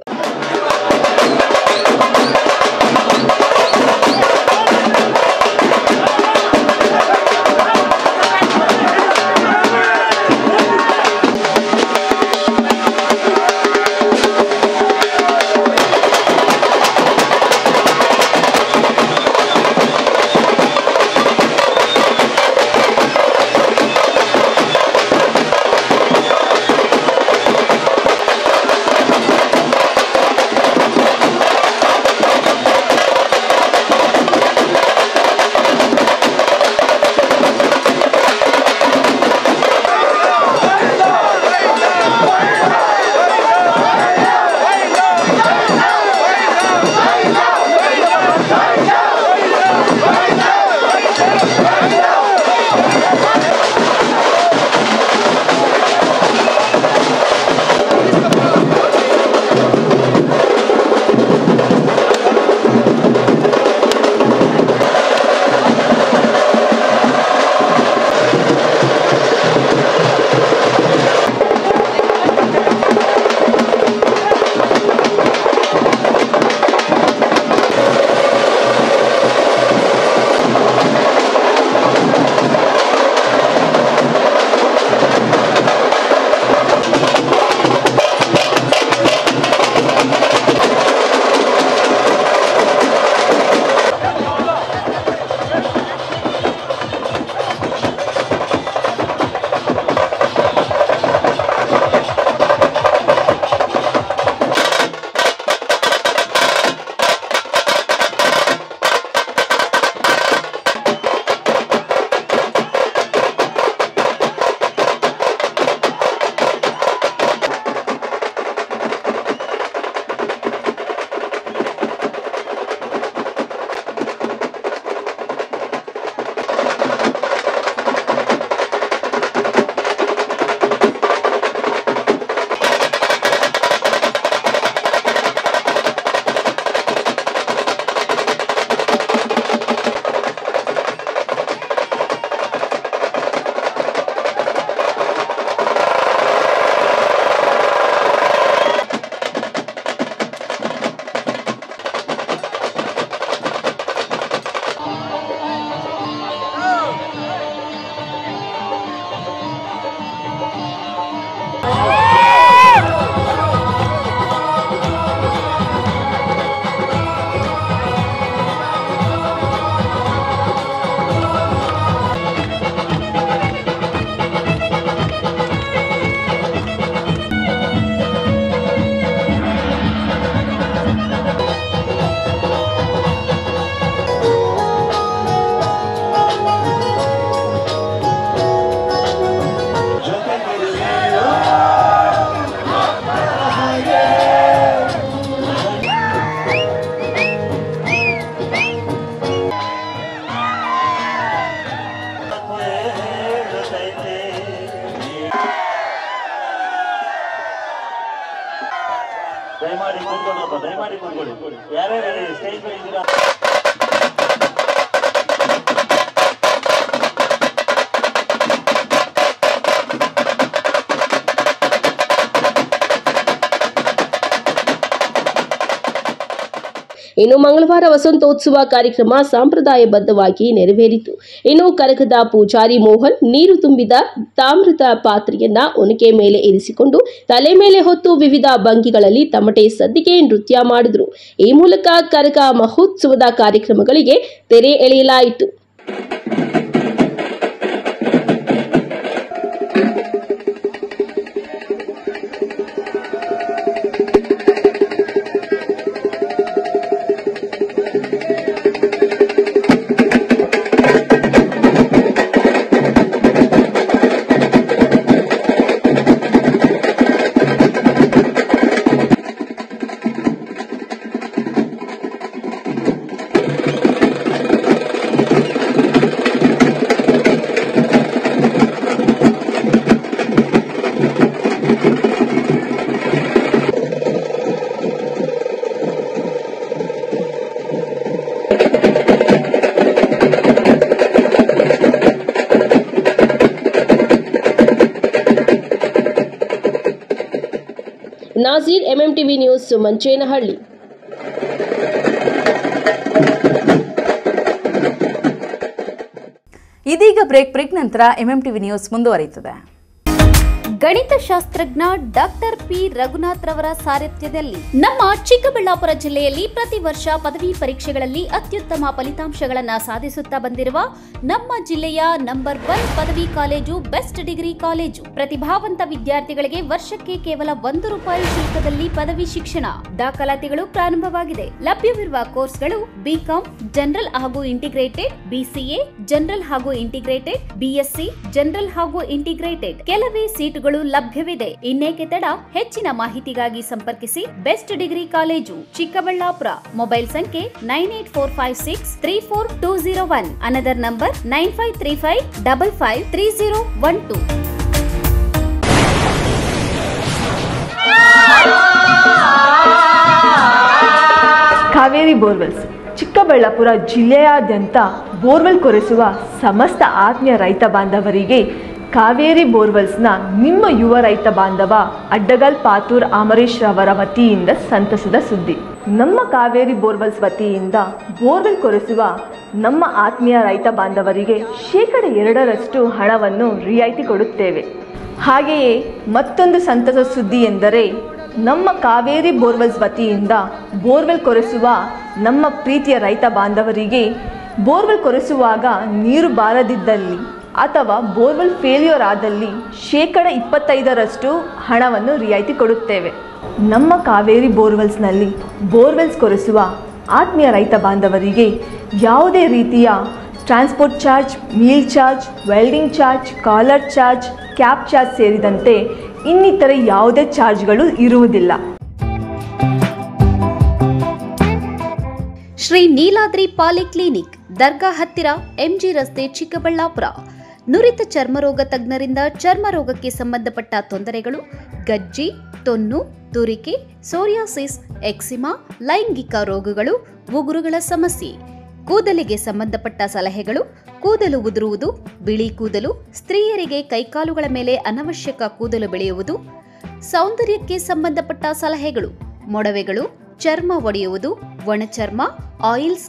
ದಯಮಾಡಿ ಕೂತ್ಕೊಳ್ಳಪ್ಪ, ದಯಮಾಡಿ ಕೂತ್ಕೊಳ್ಳಿ. ಯಾರ್ಯಾರು ಸ್ಟೇಜ್ ಮೇಲೆ ಇದ್ದೀರಾ? ಇನ್ನು ಮಂಗಳವಾರ ವಸಂತೋತ್ಸವ ಕಾರ್ಯಕ್ರಮ ಸಂಪ್ರದಾಯಬದ್ಧವಾಗಿ ನೆರವೇರಿತು. ಇನ್ನು ಕರಗದ ಪೂಜಾರಿ ಮೋಹನ್ ನೀರು ತುಂಬಿದ ತಾಮ್ರದ ಪಾತ್ರೆಯನ್ನ ಒನಕೆ ಮೇಲೆ ಇರಿಸಿಕೊಂಡು ತಲೆ ಮೇಲೆ ಹೊತ್ತು ವಿವಿಧ ಭಂಗಿಗಳಲ್ಲಿ ತಮಟೆ ಸದ್ದಿಗೆ ನೃತ್ಯ ಮಾಡಿದ್ರು. ಈ ಮೂಲಕ ಕರಗ ಮಹೋತ್ಸವದ ಕಾರ್ಯಕ್ರಮಗಳಿಗೆ ತೆರೆ ಎಳೆಯಲಾಯಿತು. Nazeer, MMTV news, Manchenahalli. ಇದೀಗ ಬ್ರೇಕ್ ನಂತರ MMTV ನ್ಯೂಸ್ ಮುಂದುವರಿಯುತ್ತದೆ. ಗಣಿತಶಾಸ್ತ್ರಜ್ಞ ಡಾಕ್ಟರ್ ಪಿ ರಘುನಾಥ್ ರವರ ಸಾರಥ್ಯದಲ್ಲಿ ನಮ್ಮ ಚಿಕ್ಕಬಳ್ಳಾಪುರ ಜಿಲ್ಲೆಯಲ್ಲಿ ಪ್ರತಿ ವರ್ಷ ಪದವಿ ಪರೀಕ್ಷೆಗಳಲ್ಲಿ ಅತ್ಯುತ್ತಮ ಫಲಿತಾಂಶಗಳನ್ನು ಸಾಧಿಸುತ್ತಾ ಬಂದಿರುವ ನಮ್ಮ ಜಿಲ್ಲೆಯ ನಂಬರ್ 1 ಪದವಿ ಕಾಲೇಜು ಬೆಸ್ಟ್ ಡಿಗ್ರಿ ಕಾಲೇಜು. ಪ್ರತಿಭಾವಂತ ವಿದ್ಯಾರ್ಥಿಗಳಿಗೆ ವರ್ಷಕ್ಕೆ ಕೇವಲ ₹1 ಶುಲ್ಕದಲ್ಲಿ ಪದವಿ ಶಿಕ್ಷಣ. ದಾಖಲಾತಿಗಳು ಪ್ರಾರಂಭವಾಗಿದೆ. ಲಭ್ಯವಿರುವ ಕೋರ್ಸ್ಗಳು ಬಿಕಾಂ ಜನರಲ್ ಹಾಗೂ ಇಂಟಿಗ್ರೇಟೆಡ್, BCA ಜನರಲ್ ಹಾಗೂ ಇಂಟಿಗ್ರೇಟೆಡ್, BSc ಜನರಲ್ ಹಾಗೂ ಇಂಟಿಗ್ರೇಟೆಡ್. ಕೆಲವೇ ಸೀಟುಗಳು ಲಭ್ಯವಿದೆ. ಇನ್ನೇಕೆ ತಡ? ಹೆಚ್ಚಿನ ಮಾಹಿತಿಗಾಗಿ ಸಂಪರ್ಕಿಸಿ best degree college, Chikkaballapur. Mobile ಸಂಖ್ಯೆ 9845634201. Another number 9535553012. Kaveri borewells Chikkaballapur ಜಿಲ್ಲೆಯಾದ್ಯಂತ ಬೋರ್ವೆಲ್ ಕೊರೆಸುವ ಸಮಸ್ತ ಆತ್ಮೀಯ ರೈತ ಬಾಂಧವರಿಗೆ ಕಾವೇರಿ ಬೋರ್ವೆಲ್ಸ್ನ ನಿಮ್ಮ ಯುವ ರೈತ ಬಾಂಧವ ಅಡ್ಡಗಲ್ ಪಾತೂರ್ ಅಮರೀಶ್ ರವರ ವತಿಯಿಂದ ಸಂತಸದ ಸುದ್ದಿ. ನಮ್ಮ ಕಾವೇರಿ ಬೋರ್ವೆಲ್ಸ್ ವತಿಯಿಂದ ಬೋರ್ವೆಲ್ ಕೊರೆಸುವ ನಮ್ಮ ಆತ್ಮೀಯ ರೈತ ಬಾಂಧವರಿಗೆ ಶೇಕಡ 2% ಹಣವನ್ನು ರಿಯಾಯಿತಿ ಕೊಡುತ್ತೇವೆ. ಹಾಗೆಯೇ ಮತ್ತೊಂದು ಸಂತಸ ಸುದ್ದಿ ಎಂದರೆ ನಮ್ಮ ಕಾವೇರಿ ಬೋರ್ವೆಲ್ಸ್ ವತಿಯಿಂದ ಬೋರ್ವೆಲ್ ಕೊರೆಸುವ ನಮ್ಮ ಪ್ರೀತಿಯ ರೈತ ಬಾಂಧವರಿಗೆ ಬೋರ್ವೆಲ್ ಕೊರೆಸುವಾಗ ನೀರು ಬಾರದಿದ್ದಲ್ಲಿ ಅಥವಾ ಬೋರ್ವೆಲ್ ಫೇಲ್ಯೂರ್ ಆದಲ್ಲಿ ಶೇಕಡ 25% ಹಣವನ್ನು ರಿಯಾಯಿತಿ ಕೊಡುತ್ತೇವೆ. ನಮ್ಮ ಕಾವೇರಿ ಬೋರ್ವೆಲ್ಸ್ನಲ್ಲಿ ಬೋರ್ವೆಲ್ಸ್ ಕೊರೆಸುವ ಆತ್ಮೀಯ ರೈತ ಬಾಂಧವರಿಗೆ ಯಾವುದೇ ರೀತಿಯ transport charge, meal charge, welding charge, collar charge, cab charge ಸೇರಿದಂತೆ ಇನ್ನಿತರೆ ಯಾವುದೇ ಚಾರ್ಜ್ಗಳು ಇರುವುದಿಲ್ಲ. ಶ್ರೀ ನೀಲಾದ್ರಿ ಪಾಲಿಕ್ಲಿನಿಕ್, ದರ್ಗಾ ಹತ್ತಿರ, MG ರಸ್ತೆ, ಚಿಕ್ಕಬಳ್ಳಾಪುರ. ನುರಿತ ಚರ್ಮರೋಗ ತಜ್ಞರಿಂದ ಚರ್ಮರೋಗಕ್ಕೆ ಸಂಬಂಧಪಟ್ಟ ತೊಂದರೆಗಳು, ಗಜ್ಜಿ, ತೊನ್ನು, ತುರಿಕೆ, ಸೋರಿಯಾಸಿಸ್, ಎಕ್ಸಿಮಾ, ಲೈಂಗಿಕ ರೋಗಗಳು, ಉಗುರುಗಳ ಸಮಸ್ಯೆ, ಕೂದಲಿಗೆ ಸಂಬಂಧಪಟ್ಟ ಸಲಹೆಗಳು, ಕೂದಲು ಉದುರುವುದು, ಬಿಳಿ ಕೂದಲು, ಸ್ತ್ರೀಯರಿಗೆ ಕೈಕಾಲುಗಳ ಮೇಲೆ ಅನವಶ್ಯಕ ಕೂದಲು ಬೆಳೆಯುವುದು, ಸೌಂದರ್ಯಕ್ಕೆ ಸಂಬಂಧಪಟ್ಟ ಸಲಹೆಗಳು, ಮೊಡವೆಗಳು, ಚರ್ಮ ಒಡೆಯುವುದು, ಒಣಚರ್ಮ, ಆಯಿಲ್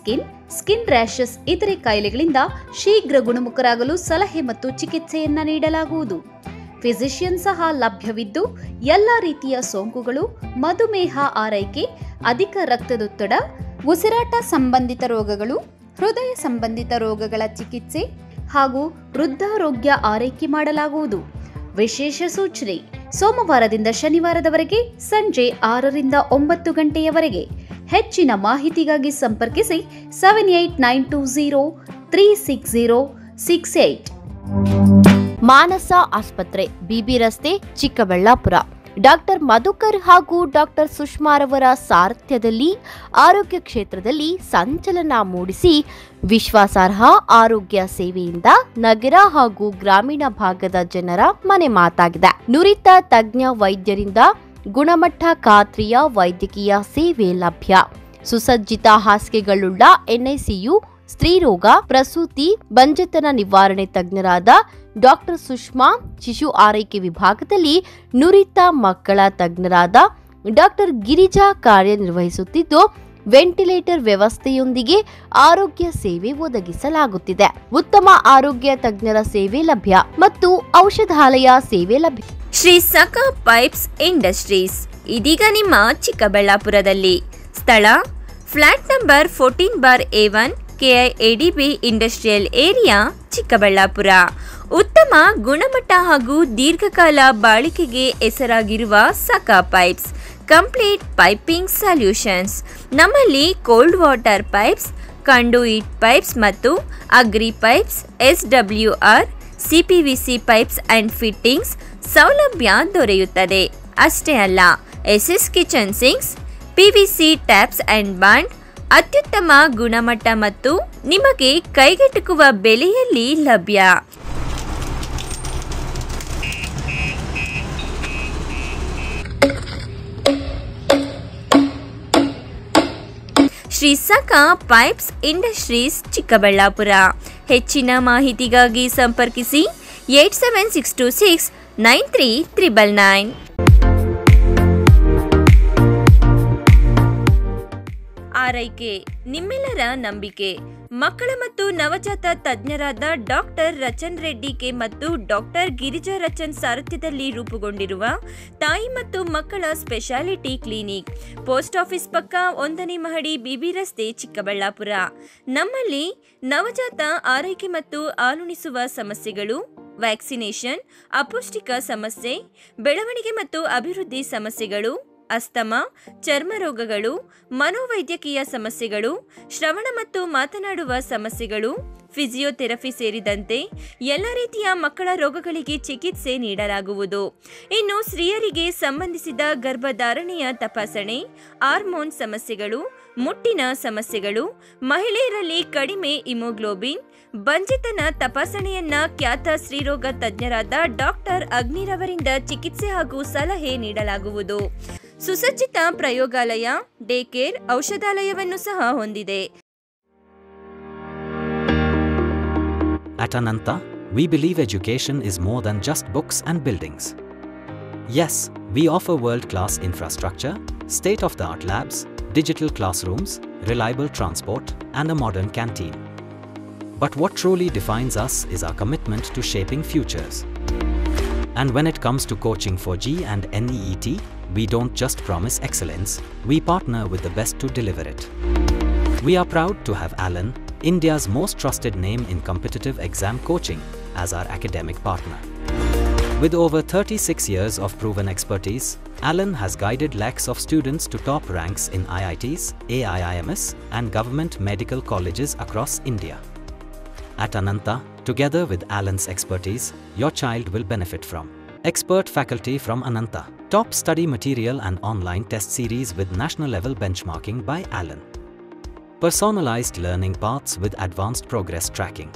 ಸ್ಕಿನ್ ರ್ಯಾಷಸ್ ಇತರೆ ಕಾಯಿಲೆಗಳಿಂದ ಶೀಘ್ರ ಗುಣಮುಖರಾಗಲು ಸಲಹೆ ಮತ್ತು ಚಿಕಿತ್ಸೆಯನ್ನ ನೀಡಲಾಗುವುದು. ಫಿಸಿಷಿಯನ್ ಸಹ ಲಭ್ಯವಿದ್ದು ಎಲ್ಲ ರೀತಿಯ ಸೋಂಕುಗಳು, ಮಧುಮೇಹ ಆರೈಕೆ, ಅಧಿಕ ರಕ್ತದೊತ್ತಡ, ಉಸಿರಾಟ ಸಂಬಂಧಿತ ರೋಗಗಳು, ಹೃದಯ ಸಂಬಂಧಿತ ರೋಗಗಳ ಚಿಕಿತ್ಸೆ ಹಾಗೂ ವೃದ್ಧಾರೋಗ್ಯ ಆರೈಕೆ ಮಾಡಲಾಗುವುದು. ವಿಶೇಷ ಸೂಚನೆ: ಸೋಮವಾರದಿಂದ ಶನಿವಾರದವರೆಗೆ ಸಂಜೆ 6 ರಿಂದ 9 ಗಂಟೆಯವರೆಗೆ. ಹೆಚ್ಚಿನ ಮಾಹಿತಿಗಾಗಿ ಸಂಪರ್ಕಿಸಿ 7892036068. ಮಾನಸ ಆಸ್ಪತ್ರೆ, BB ರಸ್ತೆ, ಚಿಕ್ಕಬಳ್ಳಾಪುರ. ಡಾಕ್ಟರ್ ಮಧುಕರ್ ಹಾಗೂ ಡಾಕ್ಟರ್ ಸುಷ್ಮಾರವರ ಸಾರಥ್ಯದಲ್ಲಿ ಆರೋಗ್ಯ ಕ್ಷೇತ್ರದಲ್ಲಿ ಸಂಚಲನ ಮೂಡಿಸಿ ವಿಶ್ವಾಸಾರ್ಹ ಆರೋಗ್ಯ ಸೇವೆಯಿಂದ ನಗರ ಹಾಗೂ ಗ್ರಾಮೀಣ ಭಾಗದ ಜನರ ಮನೆ ಮಾತಾಗಿದೆ. ನುರಿತ ತಜ್ಞ ವೈದ್ಯರಿಂದ ಗುಣಮಟ್ಟ ಖಾತ್ರಿಯ ವೈದ್ಯಕೀಯ ಸೇವೆ ಲಭ್ಯ. ಸುಸಜ್ಜಿತ ಹಾಸಿಗೆಗಳುಳ್ಳ NICU, ಸ್ತ್ರೀರೋಗ, ಪ್ರಸೂತಿ, ಬಂಜೆತನ ನಿವಾರಣೆ ತಜ್ಞರಾದ ಡಾಕ್ಟರ್ ಸುಷ್ಮಾ, ಶಿಶು ಆರೈಕೆ ವಿಭಾಗದಲ್ಲಿ ನುರಿತ ಮಕ್ಕಳ ತಜ್ಞರಾದ ಡಾಕ್ಟರ್ ಗಿರಿಜಾ ಕಾರ್ಯನಿರ್ವಹಿಸುತ್ತಿದ್ದು, ವೆಂಟಿಲೇಟರ್ ವ್ಯವಸ್ಥೆಯೊಂದಿಗೆ ಆರೋಗ್ಯ ಸೇವೆ ಒದಗಿಸಲಾಗುತ್ತಿದೆ. ಉತ್ತಮ ಆರೋಗ್ಯ ತಜ್ಞರ ಸೇವೆ ಲಭ್ಯ ಮತ್ತು ಔಷಧಾಲಯ ಸೇವೆ ಲಭ್ಯ. ಶ್ರೀ ಸಖಾ ಪೈಪ್ಸ್ ಇಂಡಸ್ಟ್ರೀಸ್ ಇದೀಗ ನಿಮ್ಮ ಚಿಕ್ಕಬಳ್ಳಾಪುರದಲ್ಲಿ. ಸ್ಥಳ: flat number 14/A1, KIADB industrial area, Chikkaballapur. ಉತ್ತಮ ಗುಣಮಟ್ಟ ಹಾಗೂ ದೀರ್ಘಕಾಲ ಬಾಳಿಕೆಗೆ ಹೆಸರಾಗಿರುವ Sakha pipes complete piping solutions. ನಮ್ಮಲ್ಲಿ cold water pipes, conduit pipes ಮತ್ತು agri pipes, SWR, CPVC pipes and fittings ಸೌಲಭ್ಯ ದೊರೆಯುತ್ತದೆ. ಅಷ್ಟೇ ಅಲ್ಲ, SS kitchen sinks, PVC taps and bond ಅತ್ಯುತ್ತಮ ಗುಣಮಟ್ಟ ಮತ್ತು ನಿಮಗೆ ಕೈಗೆಟುಕುವ ಬೆಲೆಯಲ್ಲಿ ಲಭ್ಯ. Shri Sakha pipes industries, Chikkaballapur. ಹೆಚ್ಚಿನ ಮಾಹಿತಿಗಾಗಿ ಸಂಪರ್ಕಿಸಿ 8762693999. ಆರೈಕೆ ನಿಮ್ಮೆಲ್ಲರ ನಂಬಿಕೆ. ಮಕ್ಕಳ ಮತ್ತು ನವಜಾತ ತಜ್ಞರಾದ ಡಾಕ್ಟರ್ ರಚನ್ ರೆಡ್ಡಿ ಕೆ ಮತ್ತು ಡಾಕ್ಟರ್ ಗಿರಿಜಾ ರಚನ್ ಸಾರಥ್ಯದಲ್ಲಿ ರೂಪುಗೊಂಡಿರುವ ತಾಯಿ ಮತ್ತು ಮಕ್ಕಳ ಸ್ಪೆಷಾಲಿಟಿ ಕ್ಲಿನಿಕ್, ಪೋಸ್ಟ್ ಆಫೀಸ್ ಪಕ್ಕ 1ನೇ ಮಹಡಿ, ಬಿಬಿ ರಸ್ತೆ, ಚಿಕ್ಕಬಳ್ಳಾಪುರ. ನಮ್ಮಲ್ಲಿ ನವಜಾತ ಆರೈಕೆ ಮತ್ತು ಹಾಲುಣಿಸುವ ಸಮಸ್ಯೆಗಳು, ವ್ಯಾಕ್ಸಿನೇಷನ್, ಅಪೌಷ್ಟಿಕ ಸಮಸ್ಯೆ, ಬೆಳವಣಿಗೆ ಮತ್ತು ಅಭಿವೃದ್ಧಿ ಸಮಸ್ಯೆಗಳು, ಅಸ್ತಮಾ, ಚರ್ಮ ರೋಗಗಳು, ಮನೋವೈದ್ಯಕೀಯ ಸಮಸ್ಯೆಗಳು, ಶ್ರವಣ ಮತ್ತು ಮಾತನಾಡುವ ಸಮಸ್ಯೆಗಳು, ಫಿಸಿಯೋಥೆರಪಿ ಸೇರಿದಂತೆ ಎಲ್ಲ ರೀತಿಯ ಮಕ್ಕಳ ರೋಗಗಳಿಗೆ ಚಿಕಿತ್ಸೆ ನೀಡಲಾಗುವುದು. ಇನ್ನು ಸ್ತ್ರೀಯರಿಗೆ ಸಂಬಂಧಿಸಿದ ಗರ್ಭಧಾರಣೆಯ ತಪಾಸಣೆ, ಹಾರ್ಮೋನ್ ಸಮಸ್ಯೆಗಳು, ಮುಟ್ಟಿನ ಸಮಸ್ಯೆಗಳು, ಮಹಿಳೆಯರಲ್ಲಿ ಕಡಿಮೆ ಹಿಮೋಗ್ಲೋಬಿನ್, ಬಂಜಿತನ ತಪಾಸಣೆಯನ್ನ ಖ್ಯಾತ ಸ್ತ್ರೀರೋಗ ತಜ್ಞರಾದ ಡಾಕ್ಟರ್ ಅಗ್ನಿರವರಿಂದ ಚಿಕಿತ್ಸೆ ಹಾಗೂ ಸಲಹೆ ನೀಡಲಾಗುವುದು. ಸುಸಜ್ಜಿತ ಪ್ರಯೋಗಾಲಯ, ಡೇ ಕೇರ್, ಔಷಧಾಲಯವನ್ನು ಸಹ ಹೊಂದಿದೆ. At Ananta, we believe education is more than just books and buildings. Yes, we offer world-class infrastructure, state-of-the-art labs, digital classrooms, reliable transport, and a modern canteen. But what truly defines us is our commitment to shaping futures. And when it comes to coaching for G and NEET, we don't just promise excellence, we partner with the best to deliver it. We are proud to have Alan, India's most trusted name in competitive exam coaching, as our academic partner. With over 36 years of proven expertise, Alan has guided lakhs of students to top ranks in IITs, AIIMS, and government medical colleges across India. At Ananta, together with Alan's expertise, your child will benefit from expert faculty from Ananta, top study material and online test series with national level benchmarking by Alan, personalized learning paths with advanced progress tracking,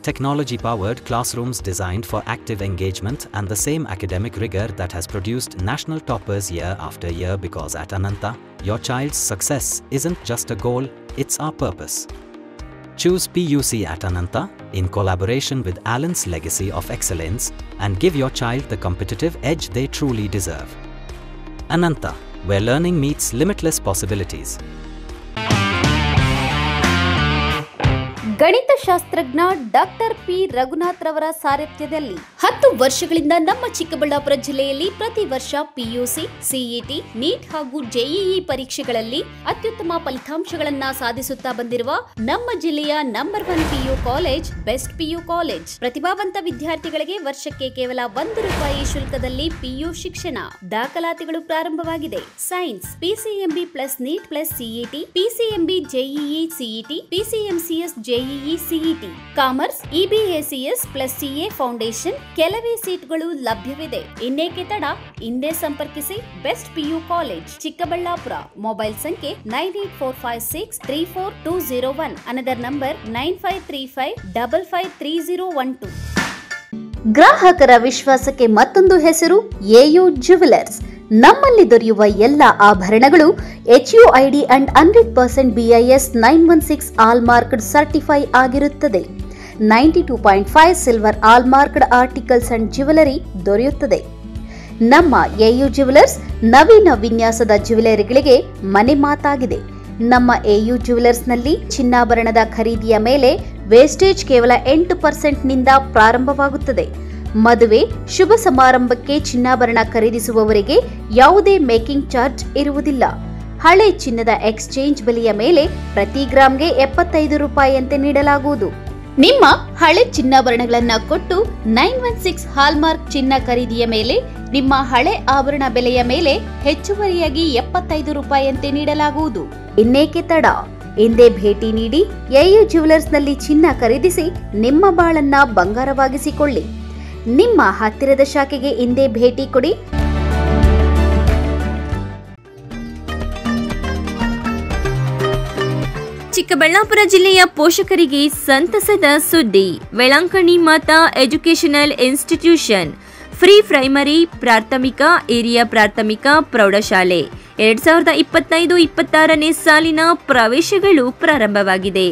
technology-powered classrooms designed for active engagement and the same academic rigor that has produced national toppers year after year, because at Ananta, your child's success isn't just a goal, it's our purpose. Choose PUC at Ananta in collaboration with Alan's legacy of excellence and give your child the competitive edge they truly deserve. Ananta, where learning meets limitless possibilities. ಗಣಿತಶಾಸ್ತ್ರಜ್ಞ doctor P Raghunath ರವರ ಸಾರಥ್ಯದಲ್ಲಿ 10 ವರ್ಷಗಳಿಂದ ನಮ್ಮ ಚಿಕ್ಕಬಳ್ಳಾಪುರ ಜಿಲ್ಲೆಯಲ್ಲಿ ಪ್ರತಿ ವರ್ಷ PUC, CET, NEET ಹಾಗೂ JEE ಪರೀಕ್ಷೆಗಳಲ್ಲಿ ಅತ್ಯುತ್ತಮ ಫಲಿತಾಂಶಗಳನ್ನ ಸಾಧಿಸುತ್ತಾ ಬಂದಿರುವ ನಮ್ಮ ಜಿಲ್ಲೆಯ number 1 PU college best PU college. ಪ್ರತಿಭಾವಂತ ವಿದ್ಯಾರ್ಥಿಗಳಿಗೆ ವರ್ಷಕ್ಕೆ ಕೇವಲ ₹1 ಶುಲ್ಕದಲ್ಲಿ ಪಿಯು ಶಿಕ್ಷಣ. ದಾಖಲಾತಿಗಳು ಪ್ರಾರಂಭವಾಗಿದೆ. Science PCMB plus NEET plus CET, PCMB JEE CET, PCMCS JEE CET, commerce EBACS plus CA foundation. ಕೆಲವೇ ಸೀಟ್ಗಳು ಲಭ್ಯವಿದೆ. ಇನ್ನೇಕೆ ತಡ? ಹಿಂದೆ ಸಂಪರ್ಕಿಸಿ best PU college, Chikkaballapur. Mobile ಸಂಖ್ಯೆ 9845634201. Another number 9535553012. ಗ್ರಾಹಕರ ವಿಶ್ವಾಸಕ್ಕೆ ಮತ್ತೊಂದು ಹೆಸರು ಎಯು ಜ್ಯುವೆಲರ್ಸ್. ನಮ್ಮಲ್ಲಿ ದೊರೆಯುವ ಎಲ್ಲ ಆಭರಣಗಳು HUID ಅಂಡ್ 100% BIS 916 ಆಲ್ಮಾರ್ಕ್ಡ್ ಸರ್ಟಿಫೈ ಆಗಿರುತ್ತದೆ. 92.5 ಸಿಲ್ವರ್ ಆಲ್ಮಾರ್ಕ್ಡ್ ಆರ್ಟಿಕಲ್ಸ್ ಅಂಡ್ ಜ್ಯುವೆಲರಿ ದೊರೆಯುತ್ತದೆ. ನಮ್ಮ ಎಯು ಜ್ಯುವೆಲರ್ಸ್ ನವೀನ ವಿನ್ಯಾಸದ ಜ್ಯುವೆಲರಿಗಳಿಗೆ ಮನೆ ಮಾತಾಗಿದೆ. ನಮ್ಮ ಎಯು ಜ್ಯುವೆಲರ್ಸ್ನಲ್ಲಿ ಚಿನ್ನಾಭರಣದ ಖರೀದಿಯ ಮೇಲೆ ವೇಸ್ಟೇಜ್ ಕೇವಲ 8% ನಿಂದ ಪ್ರಾರಂಭವಾಗುತ್ತದೆ. ಮದುವೆ, ಶುಭ ಸಮಾರಂಭಕ್ಕೆ ಚಿನ್ನಾಭರಣ ಖರೀದಿಸುವವರಿಗೆ ಯಾವುದೇ ಮೇಕಿಂಗ್ ಚಾರ್ಜ್ ಇರುವುದಿಲ್ಲ. ಹಳೆ ಚಿನ್ನದ ಎಕ್ಸ್ಚೇಂಜ್ ಬೆಲೆಯ ಮೇಲೆ ಪ್ರತಿ ಗ್ರಾಂಗೆ ₹75 ಅಂತೆ ನೀಡಲಾಗುವುದು. ನಿಮ್ಮ ಹಳೆ ಚಿನ್ನಾಭರಣಗಳನ್ನು ಕೊಟ್ಟು 916 ಹಾಲ್ಮಾರ್ಕ್ ಚಿನ್ನ ಖರೀದಿಯ ಮೇಲೆ ನಿಮ್ಮ ಹಳೆ ಆಭರಣ ಬೆಲೆಯ ಮೇಲೆ ಹೆಚ್ಚುವರಿಯಾಗಿ ₹75 ಅಂತೆ ನೀಡಲಾಗುವುದು. ಇನ್ನೇಕೆ ತಡ? ಹಿಂದೆ ಭೇಟಿ ನೀಡಿ ಎಯು ಜ್ಯುವೆಲರ್ಸ್ನಲ್ಲಿ ಚಿನ್ನ ಖರೀದಿಸಿ ನಿಮ್ಮ ಬಾಳನ್ನ ಬಂಗಾರವಾಗಿಸಿಕೊಳ್ಳಿ. ನಿಮ್ಮ ಹತ್ತಿರದ ಶಾಖೆಗೆ ಹಿಂದೆ ಭೇಟಿ ಕೊಡಿ. ಚಿಕ್ಕಬಳ್ಳಾಪುರ ಜಿಲ್ಲೆಯ ಪೋಷಕರಿಗೆ ಸಂತಸದ ಸುದ್ದಿ. ವೆಳಂಕಣಿ ಮಾತಾ ಎಜುಕೇಷನಲ್ ಇನ್ಸ್ಟಿಟ್ಯೂಷನ್ ಫ್ರೀ ಪ್ರೈಮರಿ, ಪ್ರಾಥಮಿಕ, ಹಿರಿಯ ಪ್ರಾಥಮಿಕ, ಪ್ರೌಢಶಾಲೆ 2025-26ನೇ ಸಾಲಿನ ಪ್ರವೇಶಗಳು ಪ್ರಾರಂಭವಾಗಿದೆ.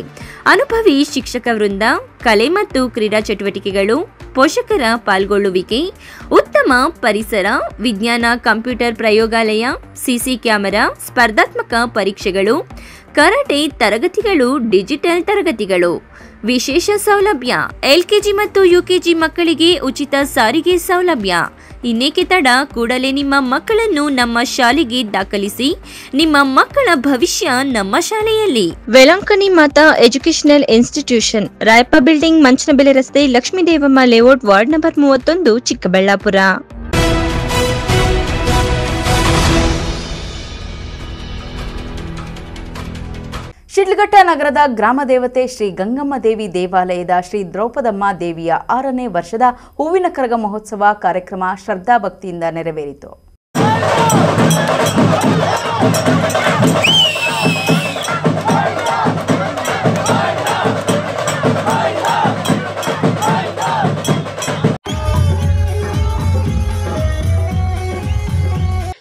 ಅನುಭವಿ ಶಿಕ್ಷಕ ವೃಂದ, ಕಲೆ ಮತ್ತು ಕ್ರೀಡಾ ಚಟುವಟಿಕೆಗಳು, ಪೋಷಕರ ಪಾಲ್ಗೊಳ್ಳುವಿಕೆ, ಉತ್ತಮ ಪರಿಸರ, ವಿಜ್ಞಾನ ಕಂಪ್ಯೂಟರ್ ಪ್ರಯೋಗಾಲಯ, ಸಿಸಿ ಕ್ಯಾಮೆರಾ, ಸ್ಪರ್ಧಾತ್ಮಕ ಪರೀಕ್ಷೆಗಳು, ಕರಾಟೆ ತರಗತಿಗಳು, ಡಿಜಿಟಲ್ ತರಗತಿಗಳು. ವಿಶೇಷ ಸೌಲಭ್ಯ: LKG ಮತ್ತು UKG ಮಕ್ಕಳಿಗೆ ಉಚಿತ ಸಾರಿಗೆ ಸೌಲಭ್ಯ. ಇನ್ನೇಕೆ ತಡ? ಕೂಡಲೇ ನಿಮ್ಮ ಮಕ್ಕಳನ್ನು ನಮ್ಮ ಶಾಲೆಗೆ ದಾಖಲಿಸಿ. ನಿಮ್ಮ ಮಕ್ಕಳ ಭವಿಷ್ಯ ನಮ್ಮ ಶಾಲೆಯಲ್ಲಿ. Velankanni Mata educational institution, Rayappa building, Manchanabele ರಸ್ತೆ, Lakshmidevamma layout, ward number 31, Chikkaballapur. Sidlaghatta ನಗರದ ಗ್ರಾಮ ದೇವತೆ ಶ್ರೀ ಗಂಗಮ್ಮ ದೇವಿ ದೇವಾಲಯದ ಶ್ರೀ ದ್ರೌಪದಮ್ಮ ದೇವಿಯ 6ನೇ ವರ್ಷದ ಹೂವಿನ ಕರಗ ಮಹೋತ್ಸವ ಕಾರ್ಯಕ್ರಮ ಶ್ರದ್ಧಾಭಕ್ತಿಯಿಂದ ನೆರವೇರಿತು.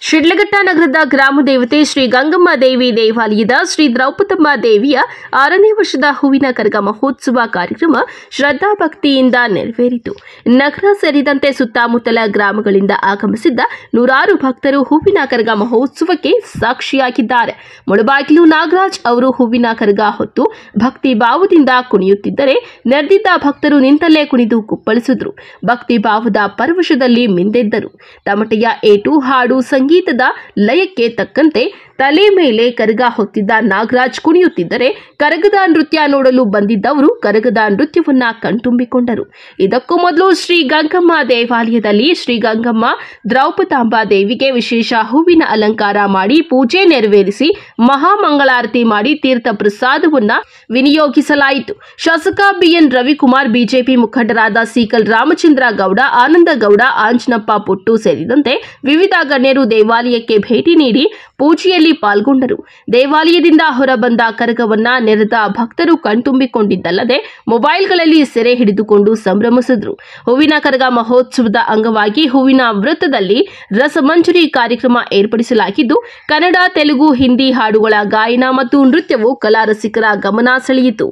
ಶಿಡ್ಲಘಟ್ಟ ನಗರದ ಗ್ರಾಮ ದೇವತೆ ಶ್ರೀ ಗಂಗಮ್ಮ ದೇವಿ ದೇವಾಲಯದ ಶ್ರೀ ದ್ರೌಪದಮ್ಮ ದೇವಿಯ 6ನೇ ವರ್ಷದ ಹೂವಿನ ಕರಗ ಮಹೋತ್ಸವ ಕಾರ್ಯಕ್ರಮ ಶ್ರದ್ಧಾಭಕ್ತಿಯಿಂದ ನೆರವೇರಿತು. ನಗರ ಸೇರಿದಂತೆ ಸುತ್ತಮುತ್ತಲ ಗ್ರಾಮಗಳಿಂದ ಆಗಮಿಸಿದ್ದ ನೂರಾರು ಭಕ್ತರು ಹೂವಿನ ಕರಗ ಮಹೋತ್ಸವಕ್ಕೆ ಸಾಕ್ಷಿಯಾಗಿದ್ದಾರೆ. ಮುಳಬಾಗಿಲು ನಾಗರಾಜ್ ಅವರು ಹೂವಿನ ಕರಗ ಹೊತ್ತು ಭಕ್ತಿ ಭಾವದಿಂದ ಕುಣಿಯುತ್ತಿದ್ದರೆ ನೆರೆದಿದ್ದ ಭಕ್ತರು ನಿಂತಲ್ಲೇ ಕುಣಿದು ಕುಪ್ಪಳಿಸಿದ್ರು. ಭಕ್ತಿ ಭಾವದ ಪರವಶದಲ್ಲಿ ಮಿಂದೆದ್ದರು. ತಮಟೆಯ ಏಟು, ಹಾಡು, ಸಂಗೀತದ ಲಯಕ್ಕೆ ತಕ್ಕಂತೆ ತಲೆ ಮೇಲೆ ಕರಗ ಹೊತ್ತಿದ್ದ ನಾಗರಾಜ್ ಕುಣಿಯುತ್ತಿದ್ದರೆ ಕರಗದ ನೃತ್ಯ ನೋಡಲು ಬಂದಿದ್ದವರು ಕರಗದ ನೃತ್ಯವನ್ನ ಕಣ್ತುಂಬಿಕೊಂಡರು. ಇದಕ್ಕೂ ಮೊದಲು ಶ್ರೀ ಗಂಗಮ್ಮ ದೇವಾಲಯದಲ್ಲಿ ಶ್ರೀ ಗಂಗಮ್ಮ ದ್ರೌಪದಾಂಬ ದೇವಿಗೆ ವಿಶೇಷ ಹೂವಿನ ಅಲಂಕಾರ ಮಾಡಿ ಪೂಜೆ ನೆರವೇರಿಸಿ ಮಹಾಮಂಗಳಾರತಿ ಮಾಡಿ ತೀರ್ಥ ಪ್ರಸಾದವನ್ನ ವಿನಿಯೋಗಿಸಲಾಯಿತು. ಶಾಸಕ ಬಿಎನ್ ರವಿಕುಮಾರ್, ಬಿಜೆಪಿ ಮುಖಂಡರಾದ ಸೀಕಲ್ ರಾಮಚಂದ್ರ ಗೌಡ, ಆನಂದ ಗೌಡ, ಆಂಜನಪ್ಪ ಪುಟ್ಟು ಸೇರಿದಂತೆ ವಿವಿಧ ಗಣ್ಯರು ದೇವಾಲಯಕ್ಕೆ ಭೇಟಿ ನೀಡಿ ಪೂಜೆಯಲ್ಲಿ ಪಾಲ್ಗೊಂಡರು. ದೇವಾಲಯದಿಂದ ಹೊರಬಂದ ಕರಗವನ್ನ ನೆರೆದ ಭಕ್ತರು ಕಣ್ತುಂಬಿಕೊಂಡಿದ್ದಲ್ಲದೆ ಮೊಬೈಲ್ಗಳಲ್ಲಿ ಸೆರೆ ಹಿಡಿದುಕೊಂಡು ಸಂಭ್ರಮಿಸಿದ್ರು. ಹೂವಿನ ಕರಗ ಮಹೋತ್ಸವದ ಅಂಗವಾಗಿ ಹೂವಿನ ವೃತ್ತದಲ್ಲಿ ರಸಮಂಜರಿ ಕಾರ್ಯಕ್ರಮ ಏರ್ಪಡಿಸಲಾಗಿದ್ದು, ಕನ್ನಡ, ತೆಲುಗು, ಹಿಂದಿ ಹಾಡುಗಳ ಗಾಯನ ಮತ್ತು ನೃತ್ಯವು ಕಲಾ ರಸಿಕರ ಗಮನ ಸೆಳೆಯಿತು.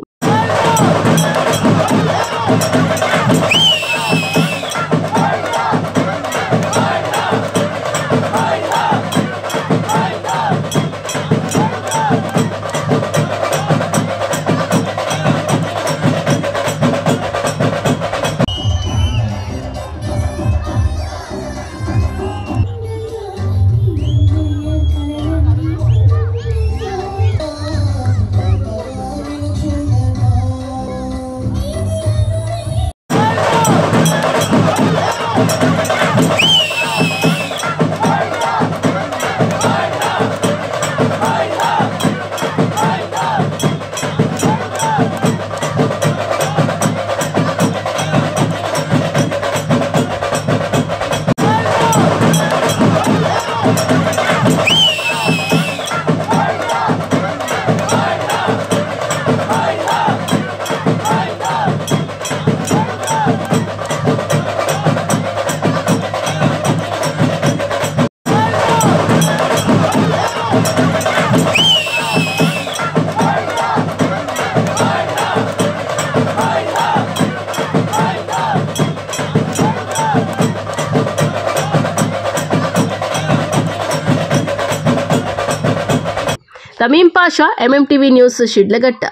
ತಮೀಂ ಪಾಷಾ, MMTV ನ್ಯೂಸ್, ಶಿಡ್ಲಘಟ್ಟ.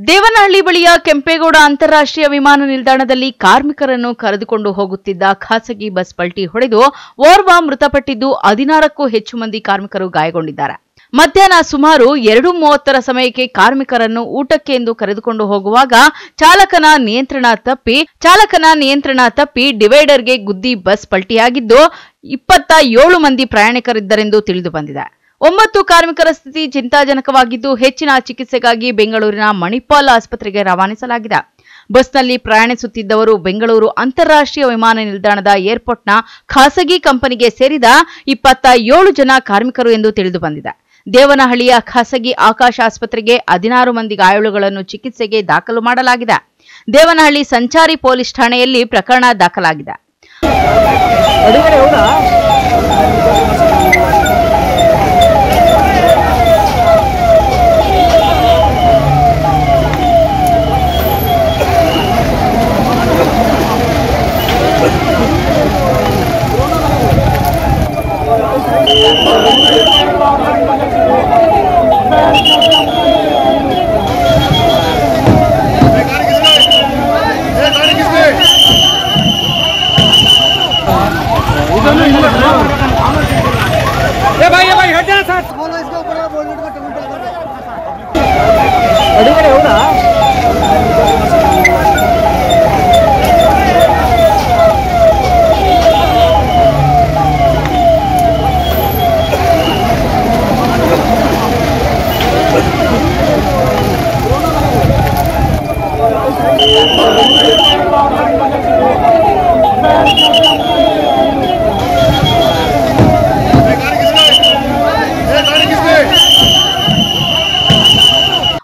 ದೇವನಹಳ್ಳಿ ಬಳಿಯ ಕೆಂಪೇಗೌಡ ಅಂತಾರಾಷ್ಟ್ರೀಯ ವಿಮಾನ ನಿಲ್ದಾಣದಲ್ಲಿ ಕಾರ್ಮಿಕರನ್ನು ಕರೆದುಕೊಂಡು ಹೋಗುತ್ತಿದ್ದ ಖಾಸಗಿ ಬಸ್ ಪಲ್ಟಿ ಹೊಡೆದು ಓರ್ವ ಮೃತಪಟ್ಟಿದ್ದು 16ಕ್ಕೂ ಹೆಚ್ಚು ಮಂದಿ ಕಾರ್ಮಿಕರು ಗಾಯಗೊಂಡಿದ್ದಾರೆ. ಮಧ್ಯಾಹ್ನ ಸುಮಾರು 2:30 ಸಮಯಕ್ಕೆ ಕಾರ್ಮಿಕರನ್ನು ಊಟಕ್ಕೆ ಎಂದು ಕರೆದುಕೊಂಡು ಹೋಗುವಾಗ ಚಾಲಕನ ನಿಯಂತ್ರಣ ತಪ್ಪಿ ಡಿವೈಡರ್ಗೆ ಗುದ್ದಿ ಬಸ್ ಪಲ್ಟಿಯಾಗಿದ್ದು 27 ಮಂದಿ ಪ್ರಯಾಣಿಕರಿದ್ದರೆಂದು ತಿಳಿದು ಬಂದಿದೆ. 9 ಕಾರ್ಮಿಕರ ಸ್ಥಿತಿ ಚಿಂತಾಜನಕವಾಗಿದ್ದು ಹೆಚ್ಚಿನ ಚಿಕಿತ್ಸೆಗಾಗಿ ಬೆಂಗಳೂರಿನ ಮಣಿಪಾಲ್ ಆಸ್ಪತ್ರೆಗೆ ರವಾನಿಸಲಾಗಿದೆ. ಬಸ್ನಲ್ಲಿ ಪ್ರಯಾಣಿಸುತ್ತಿದ್ದವರು ಬೆಂಗಳೂರು ಅಂತಾರಾಷ್ಟ್ರೀಯ ವಿಮಾನ ನಿಲ್ದಾಣದ ಏರ್ಪೋರ್ಟ್ನ ಖಾಸಗಿ ಕಂಪನಿಗೆ ಸೇರಿದ 27 ಜನ ಕಾರ್ಮಿಕರು ಎಂದು ತಿಳಿದು ಬಂದಿದೆ. ದೇವನಹಳ್ಳಿಯ ಖಾಸಗಿ ಆಕಾಶ ಆಸ್ಪತ್ರೆಗೆ 16 ಮಂದಿ ಗಾಯಾಳುಗಳನ್ನು ಚಿಕಿತ್ಸೆಗೆ ದಾಖಲು ಮಾಡಲಾಗಿದೆ. ದೇವನಹಳ್ಳಿ ಸಂಚಾರಿ ಪೊಲೀಸ್ ಠಾಣೆಯಲ್ಲಿ ಪ್ರಕರಣ ದಾಖಲಾಗಿದೆ.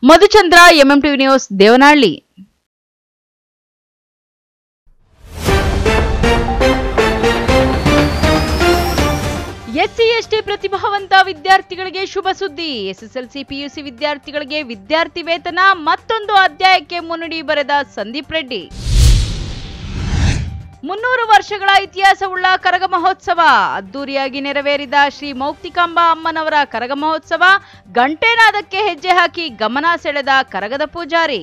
Madhuchandra, MMTV news, Devanahalli. SC ST ಪ್ರತಿಭಾವಂತ ವಿದ್ಯಾರ್ಥಿಗಳಿಗೆ ಶುಭ ಸುದ್ದಿ. ಎಸ್ಎಸ್ಎಲ್ಸಿ ಪಿಯುಸಿ ವಿದ್ಯಾರ್ಥಿಗಳಿಗೆ ವಿದ್ಯಾರ್ಥಿ ವೇತನ ಮತ್ತೊಂದು ಅಧ್ಯಾಯಕ್ಕೆ ಮುನ್ನುಡಿ ಬರೆದ ಸಂದೀಪ್ ರೆಡ್ಡಿ. 300 ವರ್ಷಗಳ ಇತಿಹಾಸವುಳ್ಳ ಕರಗ ಮಹೋತ್ಸವ ಅದ್ದೂರಿಯಾಗಿ ನೆರವೇರಿದ ಶ್ರೀ ಮೌಕ್ತಿಕಾಂಬಾ ಅಮ್ಮನವರ ಕರಗ ಮಹೋತ್ಸವ. ಗಂಟೆನಾದಕ್ಕೆ ಹೆಜ್ಜೆ ಹಾಕಿ ಗಮನ ಸೆಳೆದ ಕರಗದ ಪೂಜಾರಿ.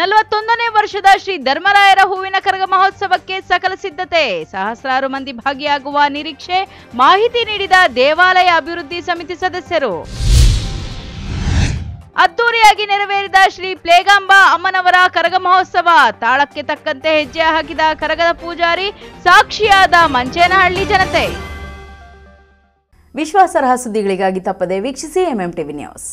41ನೇ ವರ್ಷದ ಶ್ರೀ ಧರ್ಮರಾಯರ ಹೂವಿನ ಕರಗ ಮಹೋತ್ಸವಕ್ಕೆ ಸಕಲ ಸಿದ್ಧತೆ. ಸಹಸ್ರಾರು ಮಂದಿ ಭಾಗಿಯಾಗುವ ನಿರೀಕ್ಷೆ. ಮಾಹಿತಿ ನೀಡಿದ ದೇವಾಲಯ ಅಭಿವೃದ್ಧಿ ಸಮಿತಿ ಸದಸ್ಯರು. ಅದ್ದೂರಿಯಾಗಿ ನೆರವೇರಿದ ಶ್ರೀ ಪ್ಲೇಗಾಂಬಾ ಅಮ್ಮನವರ ಕರಗ ಮಹೋತ್ಸವ. ತಾಳಕ್ಕೆ ತಕ್ಕಂತೆ ಹೆಜ್ಜೆ ಹಾಕಿದ ಕರಗದ ಪೂಜಾರಿ, ಸಾಕ್ಷಿಯಾದ ಮಂಚೇನಹಳ್ಳಿ ಜನತೆ. ವಿಶ್ವಾಸಾರ್ಹ ಸುದ್ದಿಗಳಿಗಾಗಿ ತಪ್ಪದೆ ವೀಕ್ಷಿಸಿ ಎಂಎಂಟಿವಿ ನ್ಯೂಸ್.